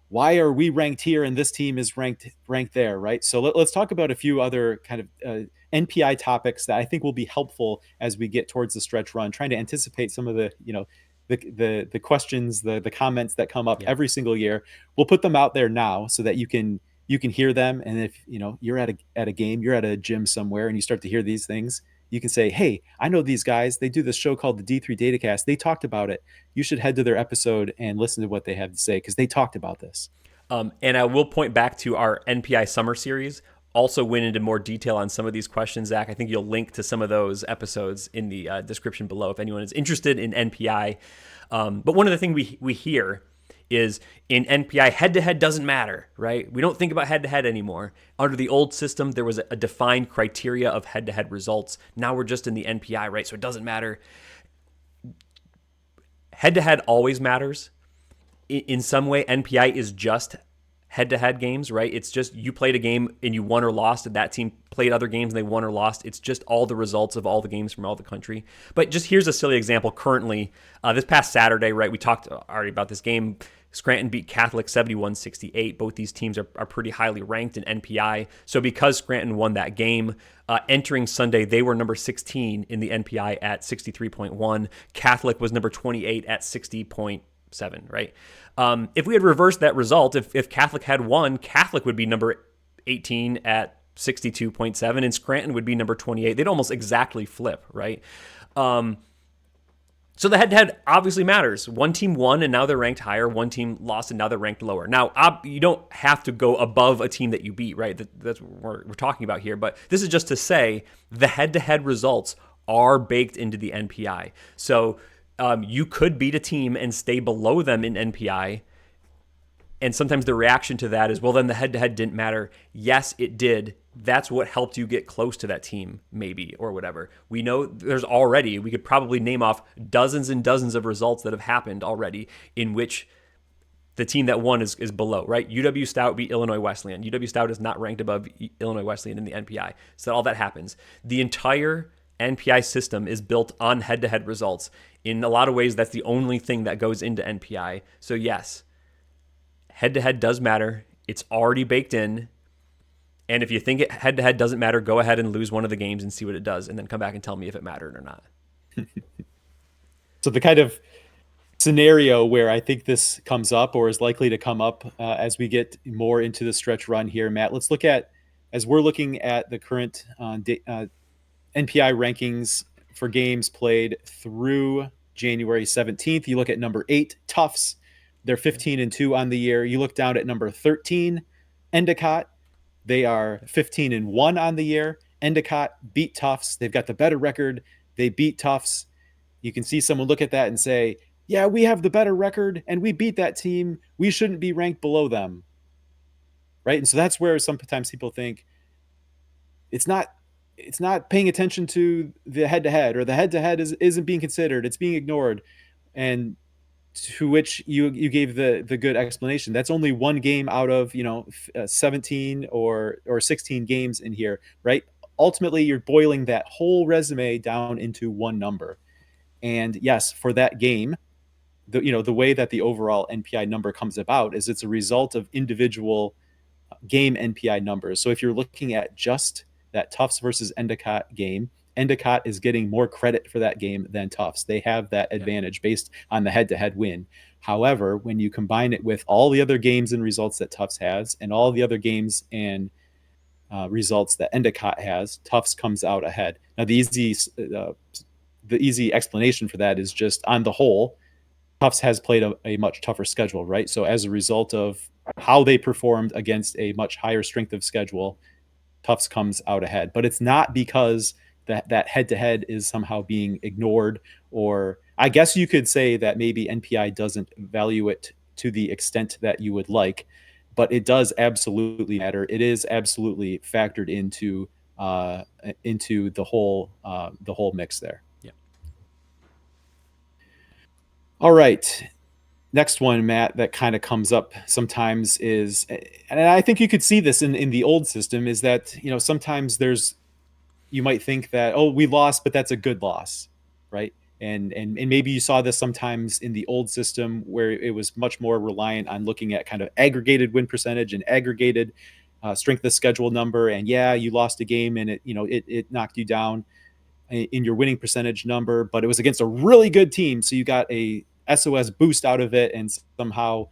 why are we ranked here and this team is ranked there, right? So us talk about a few other kind of NPI topics that I think will be helpful as we get towards the stretch run, trying to anticipate some of the the questions, the comments that come up Yeah. every single year. We'll put them out there now so that you can hear them. And if you're at a game, you're at a gym somewhere, and you start to hear these things, you can say, "Hey, I know these guys. They do this show called the D3 Datacast. They talked about it. You should head to their episode and listen to what they have to say because they talked about this." And I will point back to our NPI summer series. Also went into more detail on some of these questions, Zach. I think you'll link to some of those episodes in the description below if anyone is interested in NPI. But one of the things we hear is in NPI, head-to-head doesn't matter, right? We don't think about head-to-head anymore. Under the old system, there was a defined criteria of head-to-head results. Now we're just in the NPI, right? So it doesn't matter. Head-to-head always matters. In some way, NPI is just head-to-head games, right? It's just you played a game and you won or lost, and that team played other games and they won or lost. It's just all the results of all the games from all the country. But just here's a silly example. Currently, this past Saturday, right, we talked already about this game. Scranton beat Catholic 71-68. Both these teams are pretty highly ranked in NPI. So because Scranton won that game, entering Sunday, they were number 16 in the NPI at 63.1. Catholic was number 28 at 60.7, right? If we had reversed that result, if Catholic had won, Catholic would be number 18 at 62.7, and Scranton would be number 28. They'd almost exactly flip, right? So the head-to-head obviously matters. One team won, and now they're ranked higher. One team lost, and now they're ranked lower. Now, you don't have to go above a team that you beat, right? That's what we're talking about here. But this is just to say the head-to-head results are baked into the NPI. So you could beat a team and stay below them in NPI. And sometimes the reaction to that is, well, then the head-to-head didn't matter. Yes, it did. That's what helped you get close to that team, maybe, or whatever. We know we could probably name off dozens and dozens of results that have happened already in which the team that won is below, right? UW Stout beat Illinois Wesleyan. UW Stout is not ranked above Illinois Wesleyan in the NPI. So all that happens. The entire NPI system is built on head-to-head results. In a lot of ways, that's the only thing that goes into NPI. So yes, head-to-head does matter. It's already baked in. And if you think head-to-head doesn't matter, go ahead and lose one of the games and see what it does, and then come back and tell me if it mattered or not. So the kind of scenario where I think this comes up, or is likely to come up as we get more into the stretch run here, Matt, let's look at, as we're looking at the current NPI rankings for games played through January 17th. You look at number 8, Tufts. They're 15-2 on the year. You look down at number 13, Endicott. They are 15-1 on the year. Endicott beat Tufts. They've got the better record. They beat Tufts. You can see someone look at that and say, yeah, we have the better record and we beat that team. We shouldn't be ranked below them. Right? And so that's where sometimes people think it's not paying attention to the head-to-head, or the head-to-head isn't being considered. It's being ignored. And to which you gave the good explanation. That's only one game out of 17 or 16 games in here, right? Ultimately, you're boiling that whole resume down into one number. And yes, for that game, the way that the overall NPI number comes about is it's a result of individual game NPI numbers. So if you're looking at just that Tufts versus Endicott game, Endicott is getting more credit for that game than Tufts. They have that advantage based on the head-to-head win. However, when you combine it with all the other games and results that Tufts has, and all the other games and results that Endicott has, Tufts comes out ahead. Now, the easy explanation for that is just, on the whole, Tufts has played a much tougher schedule, right? So as a result of how they performed against a much higher strength of schedule, Tufts comes out ahead. But it's not because that head-to-head is somehow being ignored, or I guess you could say that maybe NPI doesn't value it to the extent that you would like, but it does absolutely matter. It is absolutely factored into the whole mix there. Yeah. All right. Next one, Matt, that kind of comes up sometimes is, and I think you could see this in the old system, is that sometimes you might think that, oh, we lost, but that's a good loss, right? And maybe you saw this sometimes in the old system where it was much more reliant on looking at kind of aggregated win percentage and aggregated strength of schedule number. And yeah, you lost a game and it knocked you down in your winning percentage number, but it was against a really good team, so you got a SOS boost out of it. And somehow,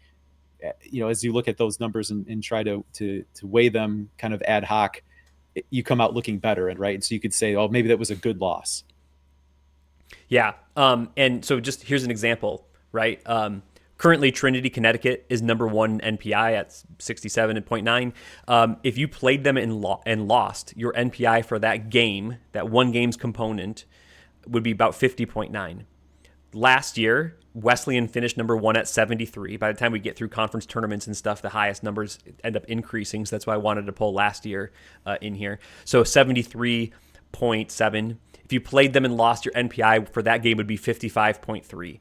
as you look at those numbers and try to weigh them kind of ad hoc, you come out looking better. And right, and so you could say, oh, maybe that was a good loss. Yeah. And so just here's an example, right? Currently, Trinity, Connecticut is number one NPI at 67.9. If you played them and lost, your NPI for that game, that one game's component, would be about 50.9. Last year, Wesleyan finished number one at 73. By the time we get through conference tournaments and stuff, the highest numbers end up increasing. So that's why I wanted to pull last year in here. So 73.7. If you played them and lost, your NPI for that game would be 55.3.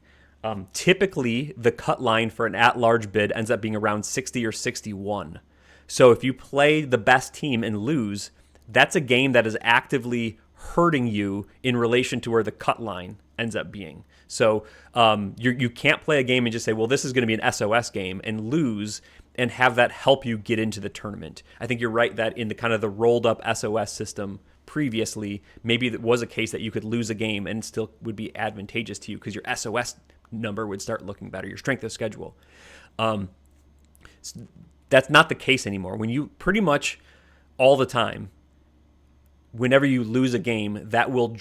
Typically, the cut line for an at-large bid ends up being around 60 or 61. So if you play the best team and lose, that's a game that is actively hurting you in relation to where the cut line ends up being. So you can't play a game and just say, well, this is going to be an SOS game and lose and have that help you get into the tournament. I think you're right that in the kind of the rolled up SOS system previously, maybe it was a case that you could lose a game and still would be advantageous to you because your SOS number would start looking better, your strength of schedule. That's not the case anymore. When you pretty much all the time, whenever you lose a game, that will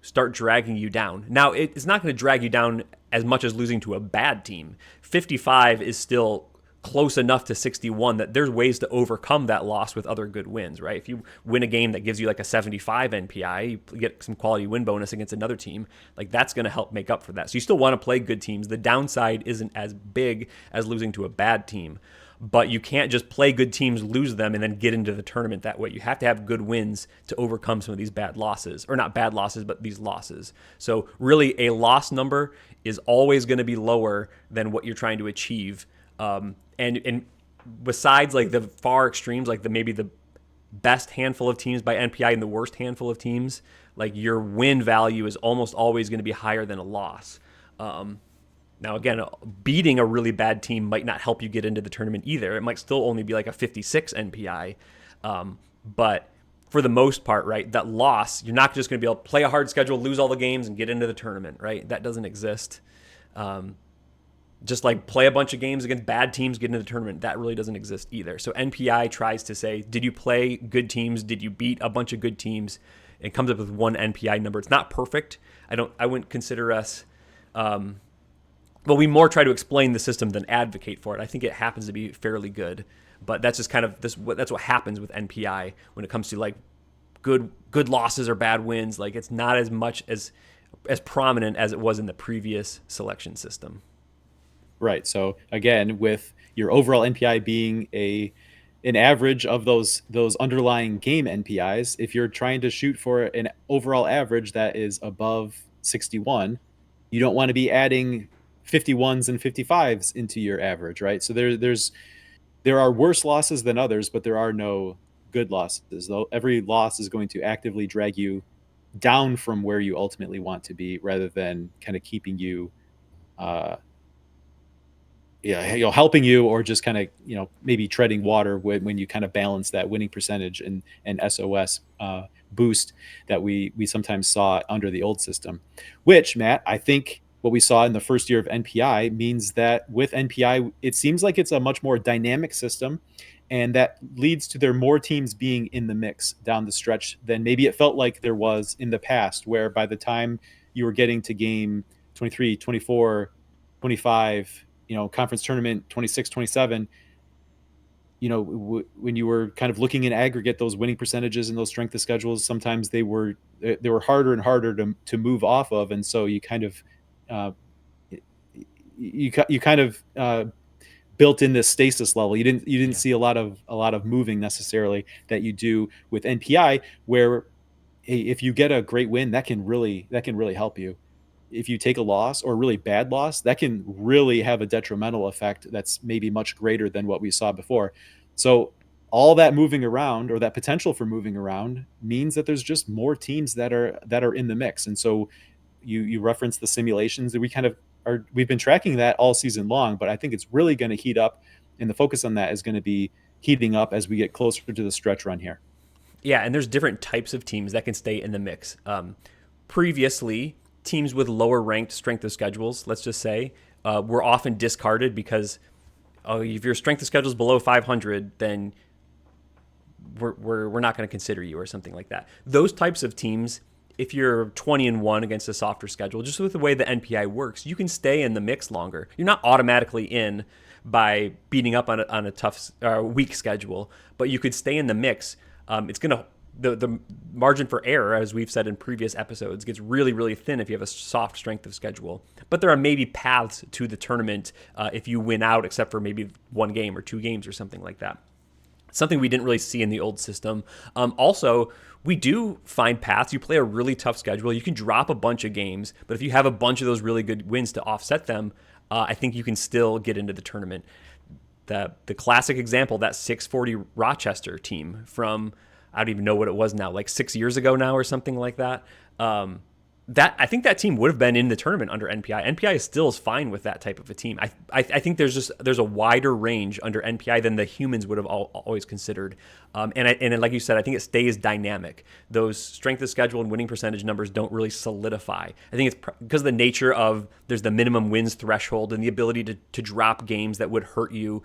start dragging you down. Now, it's not going to drag you down as much as losing to a bad team. 55 is still close enough to 61 that there's ways to overcome that loss with other good wins, right? If you win a game that gives you like a 75 NPI, you get some quality win bonus against another team, like that's going to help make up for that. So you still want to play good teams. The downside isn't as big as losing to a bad team, but you can't just play good teams, lose them, and then get into the tournament that way. You have to have good wins to overcome some of these bad losses, or not bad losses, but these losses. So really a loss number is always going to be lower than what you're trying to achieve. And besides like the far extremes, like maybe the best handful of teams by NPI and the worst handful of teams, like your win value is almost always going to be higher than a loss. Now, again, beating a really bad team might not help you get into the tournament either. It might still only be like a 56 NPI. But for the most part, right, that loss, you're not just going to be able to play a hard schedule, lose all the games, and get into the tournament, right? That doesn't exist. Just like play a bunch of games against bad teams, get into the tournament. That really doesn't exist either. So NPI tries to say, did you play good teams? Did you beat a bunch of good teams? It comes up with one NPI number. It's not perfect. I wouldn't consider us, well, we more try to explain the system than advocate for it. I think it happens to be fairly good, but that's just kind of that's what happens with NPI when it comes to like good losses or bad wins. Like it's not as much as prominent as it was in the previous selection system. Right. So again, with your overall NPI being an average of those underlying game NPIs, if you're trying to shoot for an overall average that is above 61, you don't want to be adding 51s and 55s into your average, right? So there are worse losses than others, but there are no good losses. Though every loss is going to actively drag you down from where you ultimately want to be, rather than kind of keeping you uh, helping you, or just kind of, maybe treading water when you kind of balance that winning percentage and SOS boost that we sometimes saw under the old system. Which, Matt, I think what we saw in the first year of NPI means that with NPI, it seems like it's a much more dynamic system, and that leads to there more teams being in the mix down the stretch than maybe it felt like there was in the past, where by the time you were getting to game 23, 24, 25, conference tournament 26, 27, when you were kind of looking in aggregate, those winning percentages and those strength of schedules, sometimes they were harder and harder to move off of. And so you kind of uh, you kind of built in this stasis level. You didn't Yeah. see a lot of moving necessarily that you do with NPI, where, hey, if you get a great win, that can really help you. If you take a loss, or a really bad loss, that can really have a detrimental effect that's maybe much greater than what we saw before. So all that moving around, or that potential for moving around, means that there's just more teams that are in the mix. And so you referenced the simulations, and we've been tracking that all season long, but I think it's really going to heat up, and the focus on that is going to be heating up as we get closer to the stretch run here. Yeah, and there's different types of teams that can stay in the mix. Previously, teams with lower ranked strength of schedules, let's just say, were often discarded because if your strength of schedule is below 500, then we're not going to consider you or something like that. Those types of teams, if you're 20-1 against a softer schedule, just with the way the NPI works, you can stay in the mix longer. You're not automatically in by beating up on a tough weak schedule, but you could stay in the mix. It's going to the margin for error, as we've said in previous episodes, gets really, really thin if you have a soft strength of schedule. But there are maybe paths to the tournament if you win out, except for maybe one game or two games or something like that. Something we didn't really see in the old system. Also, we do find paths. You play a really tough schedule. You can drop a bunch of games, but if you have a bunch of those really good wins to offset them, I think you can still get into the tournament. The classic example, that 640 Rochester team from, I don't even know what it was now, like 6 years ago now or something like that. That I think that team would have been in the tournament under NPI. NPI still is fine with that type of a team. I think there's a wider range under NPI than the humans would have always considered. And like you said, I think it stays dynamic. Those strength of schedule and winning percentage numbers don't really solidify. I think it's because of the nature of there's the minimum wins threshold and the ability to drop games that would hurt you.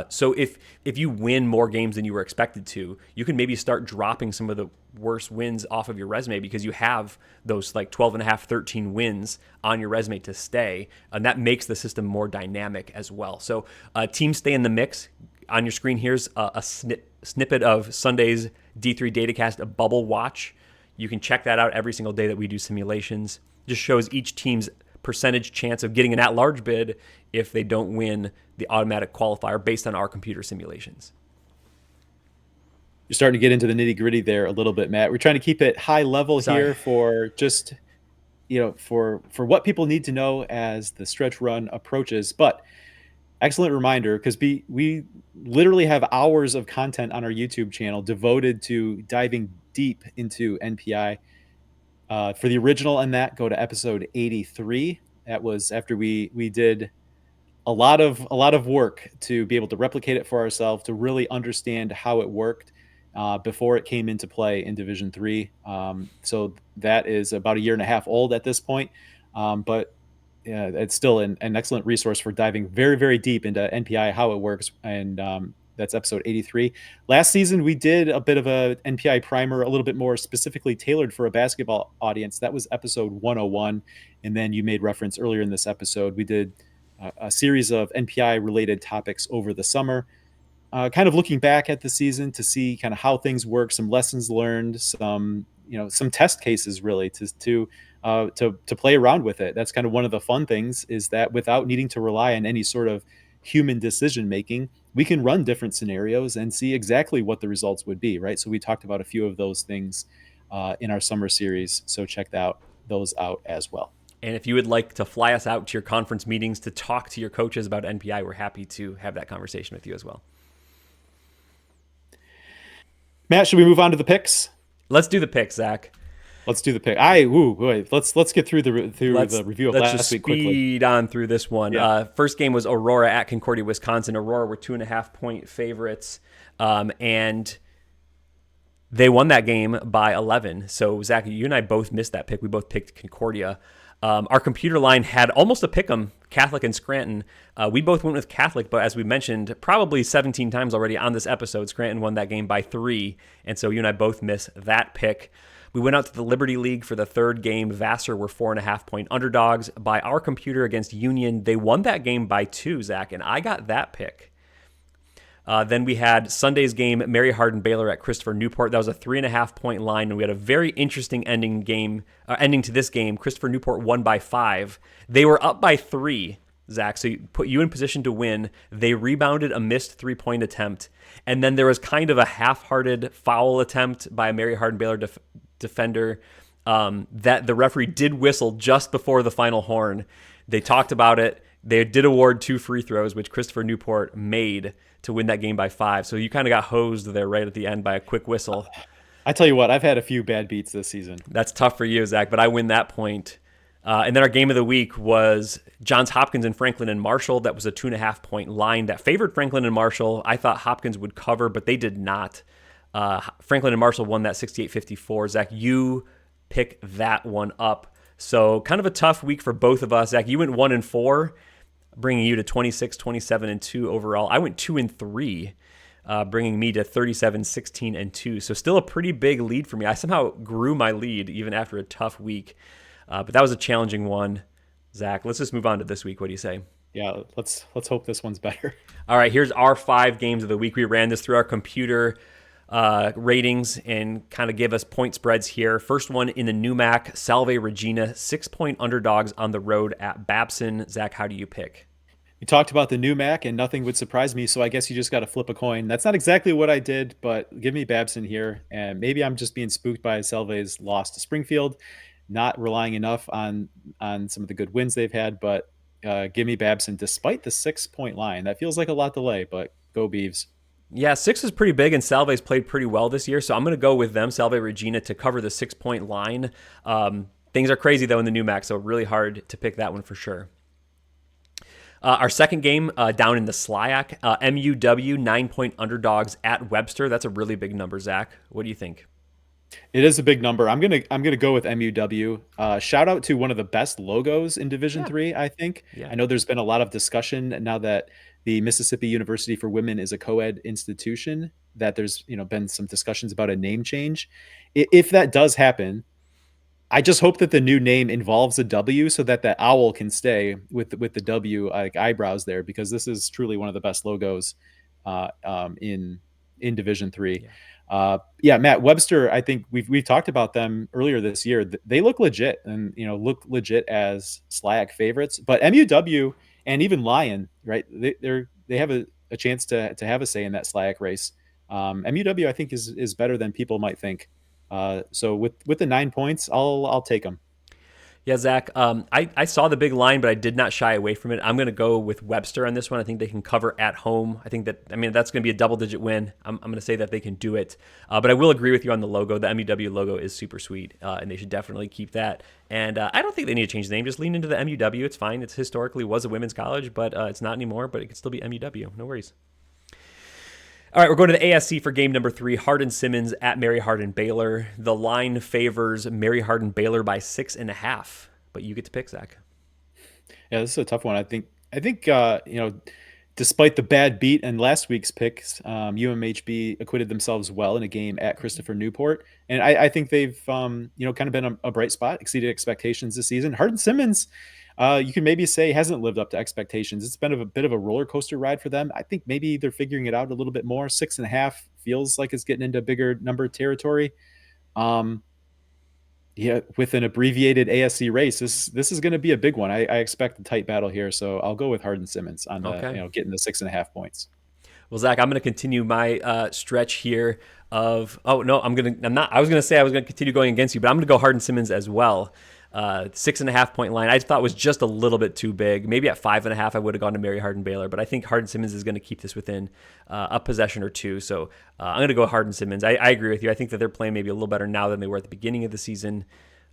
So if you win more games than you were expected to, you can maybe start dropping some of the worst wins off of your resume because you have those like 12 and a half, 13 wins on your resume to stay. And that makes the system more dynamic as well. So teams stay in the mix. On your screen, here's a snippet of Sunday's D3 Datacast bubble watch. You can check that out every single day that we do simulations. Just shows each team's percentage chance of getting an at-large bid if they don't win the automatic qualifier based on our computer simulations. You're starting to get into the nitty gritty there a little bit, Matt. We're trying to keep it high level here for just, for what people need to know as the stretch run approaches. But excellent reminder, because we literally have hours of content on our YouTube channel devoted to diving deep into NPI. For the original on that, go to episode 83. That was after we did a lot of work to be able to replicate it for ourselves, to really understand how it worked before it came into play in Division 3. So that is about a year and a half old at this point. But yeah, it's still an excellent resource for diving very, very deep into NPI, how it works. And that's episode 83. Last season, we did a bit of a NPI primer, a little bit more specifically tailored for a basketball audience. That was episode 101. And then you made reference earlier in this episode. We did a series of NPI related topics over the summer, kind of looking back at the season to see kind of how things work, some lessons learned, some test cases really to play around with it. That's kind of one of the fun things, is that without needing to rely on any sort of human decision making, we can run different scenarios and see exactly what the results would be, right? So we talked about a few of those things in our summer series. So check those out as well. And if you would like to fly us out to your conference meetings to talk to your coaches about NPI, we're happy to have that conversation with you as well. Matt, should we move on to the picks? Let's do the picks, Zach. Let's do the pick. Wait. Let's get through the review of last week quickly. Let's speed on through this one. Yeah. First game was Aurora at Concordia, Wisconsin. Aurora were 2.5 point favorites, and they won that game by 11. So Zach, you and I both missed that pick. We both picked Concordia. Our computer line had almost a pick 'em, Catholic and Scranton. We both went with Catholic, but as we mentioned, probably 17 times already on this episode, Scranton won that game by 3. And so you and I both missed that pick. We went out to the Liberty League for the third game. Vassar were 4.5 point underdogs. By our computer against Union, they won that game by 2, Zach, and I got that pick. Then we had Sunday's game, Mary Hardin Baylor at Christopher Newport. That was a 3.5 point line, and we had a very interesting ending to this game. Christopher Newport won by 5. They were up by 3, Zach, so you put you in position to win. They rebounded a missed 3-point attempt, and then there was kind of a half-hearted foul attempt by a Mary Hardin Baylor defender that the referee did whistle just before the final horn. They talked about it. They did award 2 free throws, which Christopher Newport made to win that game by 5. So you kind of got hosed there right at the end by a quick whistle. I tell you what, I've had a few bad beats this season. That's tough for you, Zach, but I win that point. And then our game of the week was Johns Hopkins and Franklin and Marshall. That was a 2.5 point line that favored Franklin and Marshall. I thought Hopkins would cover, but they did not. Franklin and Marshall won that 68-54. Zach, you pick that one up. So kind of a tough week for both of us. Zach, you went 1-4, bringing you to 26, 27, and 2 overall. I went 2-3, bringing me to 37, 16, and 2. So still a pretty big lead for me. I somehow grew my lead even after a tough week. But that was a challenging one. Zach, let's just move on to this week. What do you say? Yeah, let's hope this one's better. All right, here's our 5 games of the week. We ran this through our computer ratings and kind of give us point spreads here. First one in the NUMAC, Salve Regina, 6-point underdogs on the road at Babson. Zach, how do you pick? You talked about the new Mac, and nothing would surprise me. So I guess you just got to flip a coin. That's not exactly what I did, but give me Babson here. And maybe I'm just being spooked by Salve's loss to Springfield, not relying enough on some of the good wins they've had. But give me Babson despite the 6-point line. That feels like a lot to lay, but go Beavs. Yeah, 6 is pretty big, and Salve's played pretty well this year, so I'm going to go with them, Salve Regina, to cover the 6-point line. Things are crazy, though, in the NUMAC, so really hard to pick that one for sure. Our second game down in the SLIAC, MUW 9-point underdogs at Webster. That's a really big number, Zach. What do you think? It is a big number. I'm gonna go with MUW. Shout out to one of the best logos in Division Yeah, Three. I think. yeah. I know there's been a lot of discussion now that the Mississippi University for Women is a co-ed institution. That there's been some discussions about a name change. If that does happen, I just hope that the new name involves a W so that owl can stay with the W like eyebrows there, because this is truly one of the best logos in Division Three. Yeah. Yeah, Matt Webster. I think we've talked about them earlier this year. They look legit, and look legit as SLAC favorites. But MUW and even Lion, right? They have a chance to have a say in that SLAC race. MUW, I think, is better than people might think. So with the 9 points, I'll take them. Yeah, Zach, I saw the big line, but I did not shy away from it. I'm going to go with Webster on this one. I think they can cover at home. I mean, that's going to be a double-digit win. I'm going to say that they can do it. But I will agree with you on the logo. The MUW logo is super sweet, and they should definitely keep that. And I don't think they need to change the name. Just lean into the MUW. It's fine. It's historically was a women's college, but it's not anymore. But it can still be MUW. No worries. All right, we're going to the ASC for game number 3. Hardin Simmons at Mary Hardin Baylor. The line favors Mary Hardin Baylor by 6.5, but you get to pick, Zach. Yeah, this is a tough one. I think despite the bad beat and last week's picks, UMHB acquitted themselves well in a game at Christopher Newport, and I think they've kind of been a bright spot, exceeded expectations this season. Hardin Simmons, you can maybe say hasn't lived up to expectations. It's been a bit of a roller coaster ride for them. I think maybe they're figuring it out a little bit more. 6.5 feels like it's getting into bigger number territory. Um, yeah, with an abbreviated ASC race, this is going to be a big one. I expect a tight battle here, so I'll go with Hardin Simmons on the Okay. getting the 6.5 points. Well, Zach, I'm going to continue my stretch here of. Oh no, I'm not. I was going to say I was going to continue going against you, but I'm going to go Hardin Simmons as well. 6.5 point line I thought was just a little bit too big. Maybe at 5.5 I would have gone to Mary Hardin Baylor, but I think Hardin Simmons is going to keep this within a possession or two. So I'm going to go Hardin Simmons. I agree with you. I think that they're playing maybe a little better now than they were at the beginning of the season.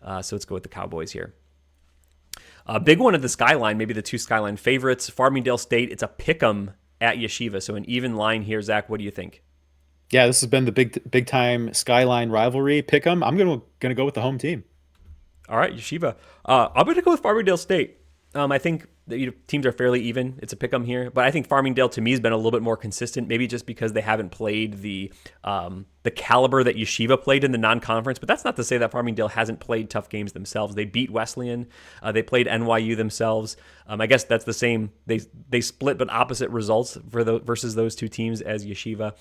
So let's go with the Cowboys here. Big one of the Skyline, maybe the 2 Skyline favorites. Farmingdale State. It's a pick'em at Yeshiva, so an even line here. Zach, what do you think? Yeah, this has been the big time Skyline rivalry. Pick 'em. I'm gonna go with the home team. All right, Yeshiva. I'm going to go with Farmingdale State. I think the teams are fairly even. It's a pick 'em here, but I think Farmingdale to me has been a little bit more consistent. Maybe just because they haven't played the caliber that Yeshiva played in the non-conference. But that's not to say that Farmingdale hasn't played tough games themselves. They beat Wesleyan. They played NYU themselves. I guess that's the same. They split but opposite results versus those two teams as Yeshiva.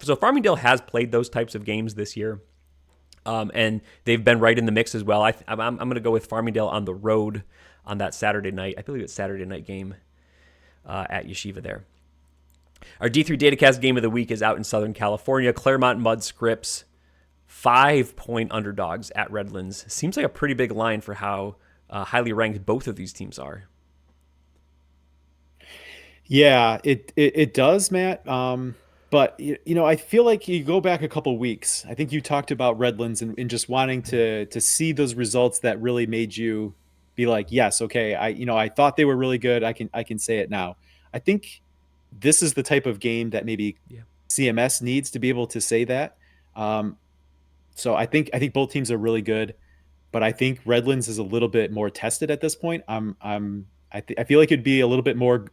So Farmingdale has played those types of games this year. And they've been right in the mix as well. I'm going to go with Farmingdale on the road on that Saturday night. I believe it's Saturday night game at Yeshiva there. Our D3 Datacast game of the week is out in Southern California. Claremont Mud Scripts, 5-point underdogs at Redlands. Seems like a pretty big line for how highly ranked both of these teams are. Yeah, it does, Matt. But I feel like you go back a couple weeks. I think you talked about Redlands and just wanting to see those results that really made you be like, yes, okay, I thought they were really good. I can say it now. I think this is the type of game that maybe Yeah. CMS needs to be able to say that. Um, so I think both teams are really good, but I think Redlands is a little bit more tested at this point. I feel like it'd be a little bit more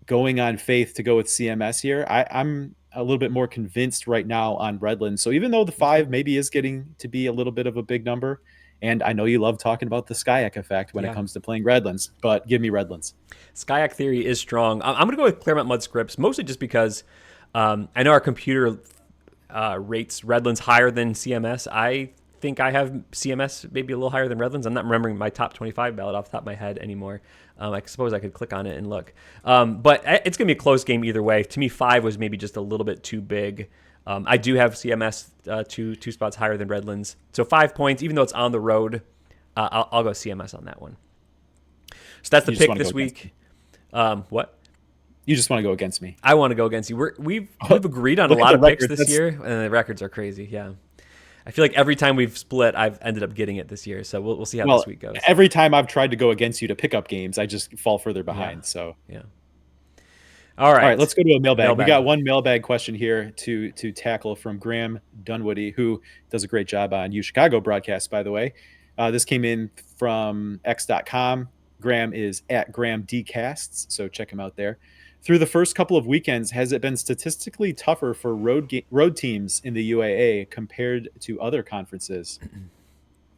going on faith to go with CMS here. I'm a little bit more convinced right now on Redlands. So even though the Okay. 5 maybe is getting to be a little bit of a big number, and I know you love talking about the Skyak effect when it Yeah. comes to playing Redlands, but give me Redlands. Skyak theory is strong. I'm going to go with Claremont Mud Scripts, mostly just because I know our computer rates Redlands higher than CMS. I think I have CMS maybe a little higher than Redlands. I'm not remembering my top 25 ballot off the top of my head anymore. I suppose I could click on it and look. But it's going to be a close game either way. To me, 5 was maybe just a little bit too big. I do have CMS two spots higher than Redlands. So 5 points, even though it's on the road, I'll go CMS on that one. So that's the You just pick want to go this against week. me. What? You just want to go against me. I want to go against you. We've agreed on a Look at lot the of picks records. this year, and the records are crazy. Yeah, I feel like every time we've split, I've ended up getting it this year. So we'll see how this Well, week goes. every time I've tried to go against you to pick up games, I just fall further Yeah, behind. So yeah. All all right, right, let's go to a mailbag. We mailbag. got one mailbag question here to tackle from Graham Dunwoody, who does a great job on U Chicago broadcast, by the way. This came in from X.com. Graham is at Graham Dcasts, so check him out there. Through the first couple of weekends, has it been statistically tougher for road teams in the UAA compared to other conferences?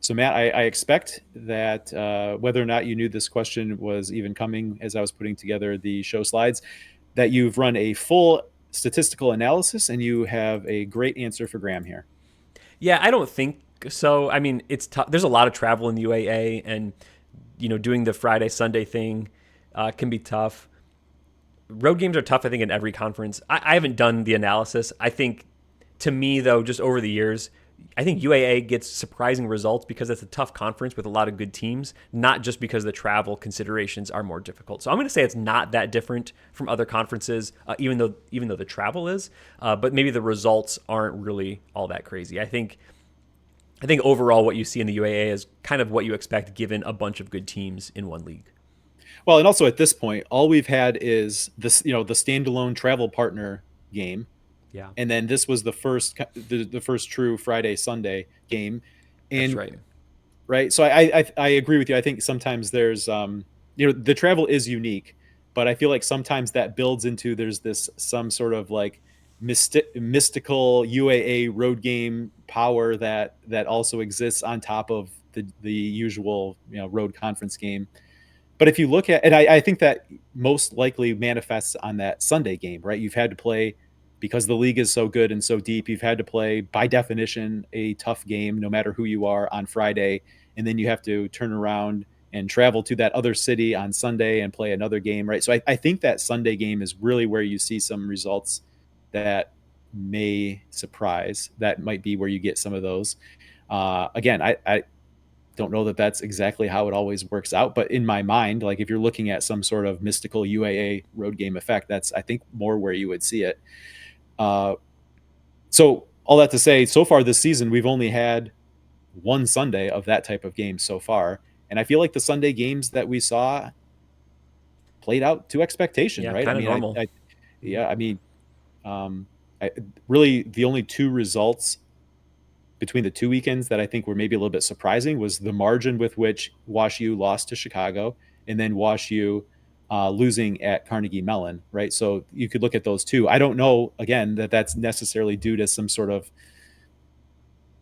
So, Matt, I expect that whether or not you knew this question was even coming as I was putting together the show slides, that you've run a full statistical analysis and you have a great answer for Graham here. Yeah, I don't think so. I mean, it's tough. There's a lot of travel in the UAA, and doing the Friday Sunday thing can be tough. Road games are tough, I think, in every conference. I haven't done the analysis. I think, to me, though, just over the years, I think UAA gets surprising results because it's a tough conference with a lot of good teams, not just because the travel considerations are more difficult. So I'm going to say it's not that different from other conferences, even though the travel is, but maybe the results aren't really all that crazy. I think overall what you see in the UAA is kind of what you expect given a bunch of good teams in one league. Well, and also at this point, all we've had is this, the standalone travel partner game, Yeah, and then this was the first true Friday Sunday game, that's and right. right. So I agree with you. I think sometimes there's the travel is unique, but I feel like sometimes that builds into there's this some sort of like mystical UAA road game power that also exists on top of the usual road conference game. But if you look at, and I think that most likely manifests on that Sunday game, right? You've had to play because the league is so good and so deep. You've had to play by definition a tough game, no matter who you are on Friday, and then you have to turn around and travel to that other city on Sunday and play another game, right? So I think that Sunday game is really where you see some results that may surprise. That might be where you get some of those. Again, I don't know that that's exactly how it always works out, but in my mind, like if you're looking at some sort of mystical UAA road game effect, that's I think more where you would see it. Uh, so all that to say, so far this season, we've only had one Sunday of that type of game so far, and I feel like the Sunday games that we saw played out to expectation, Yeah, right? I kind of mean, normal. yeah, I mean, um, really the only two results between the two weekends that I think were maybe a little bit surprising was the margin with which Wash U lost to Chicago, and then Wash U losing at Carnegie Mellon, right? So you could look at those two. I don't know, again, that that's necessarily due to some sort of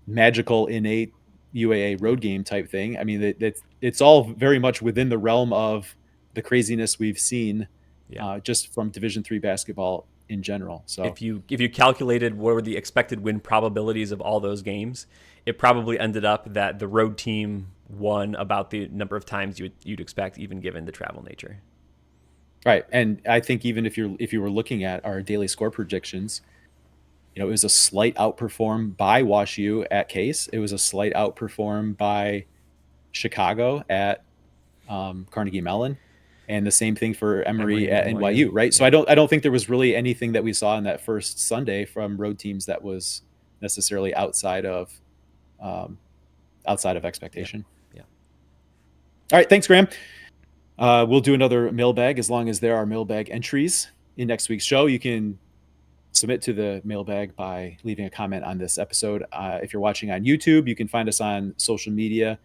magical innate UAA road game type thing. I mean, it's all very much within the realm of the craziness we've seen Yeah. just from Division III basketball in general. So If you calculated what were the expected win probabilities of all those games, it probably ended up that the road team won about the number of times you'd expect, even given the travel nature. right, and I think even if you were looking at our daily score predictions, it was a slight outperform by Wash U at Case. It was a slight outperform by Chicago at Carnegie Mellon, and the same thing for Emory Emory and at NYU. NYU. Right. So Yeah. I don't think there was really anything that we saw in that first Sunday from road teams that was necessarily um, outside of Yeah. expectation. Yeah. All right, thanks, Graham. We'll do another mailbag as long as there are mailbag entries in next week's show. You can submit to the mailbag by leaving a comment on this episode. If you're watching on YouTube, you can find us on social media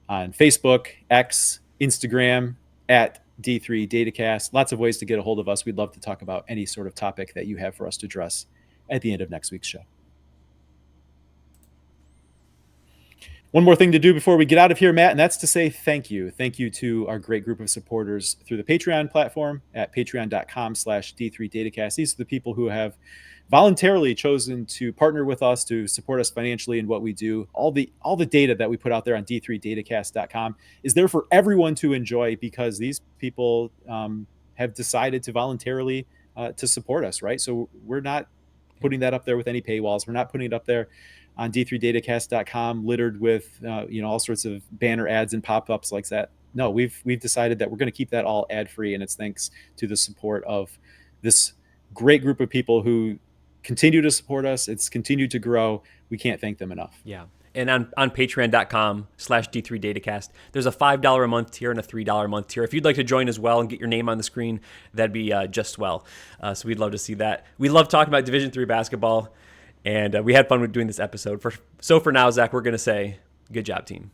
on Facebook, X, Instagram, at D3 Datacast. Lots of ways to get a hold of us. We'd love to talk about any sort of topic that you have for us to address at the end of next week's show. One more thing to do before we get out of here, Matt, and that's to say thank you. Thank you to our great group of supporters through the Patreon platform at patreon.com/D3Datacast. These are the people who have voluntarily chosen to partner with us to support us financially in what we do. All the data that we put out there on d3datacast.com is there for everyone to enjoy because these people have decided to voluntarily to support us, right? So we're not putting that up there with any paywalls. We're not putting it up there on d3datacast.com littered with all sorts of banner ads and pop-ups like that. No, we've decided that we're going to keep that all ad-free, and it's thanks to the support of this great group of people who continue to support us. It's continued to grow. We can't thank them enough. Yeah. And on patreon.com/D3Datacast, there's a $5 a month tier and a $3 a month tier. If you'd like to join as well and get your name on the screen, that'd be just swell. So we'd love to see that. We love talking about Division III basketball, and we had fun with doing this episode. So for now, Zach, we're going to say good job, team.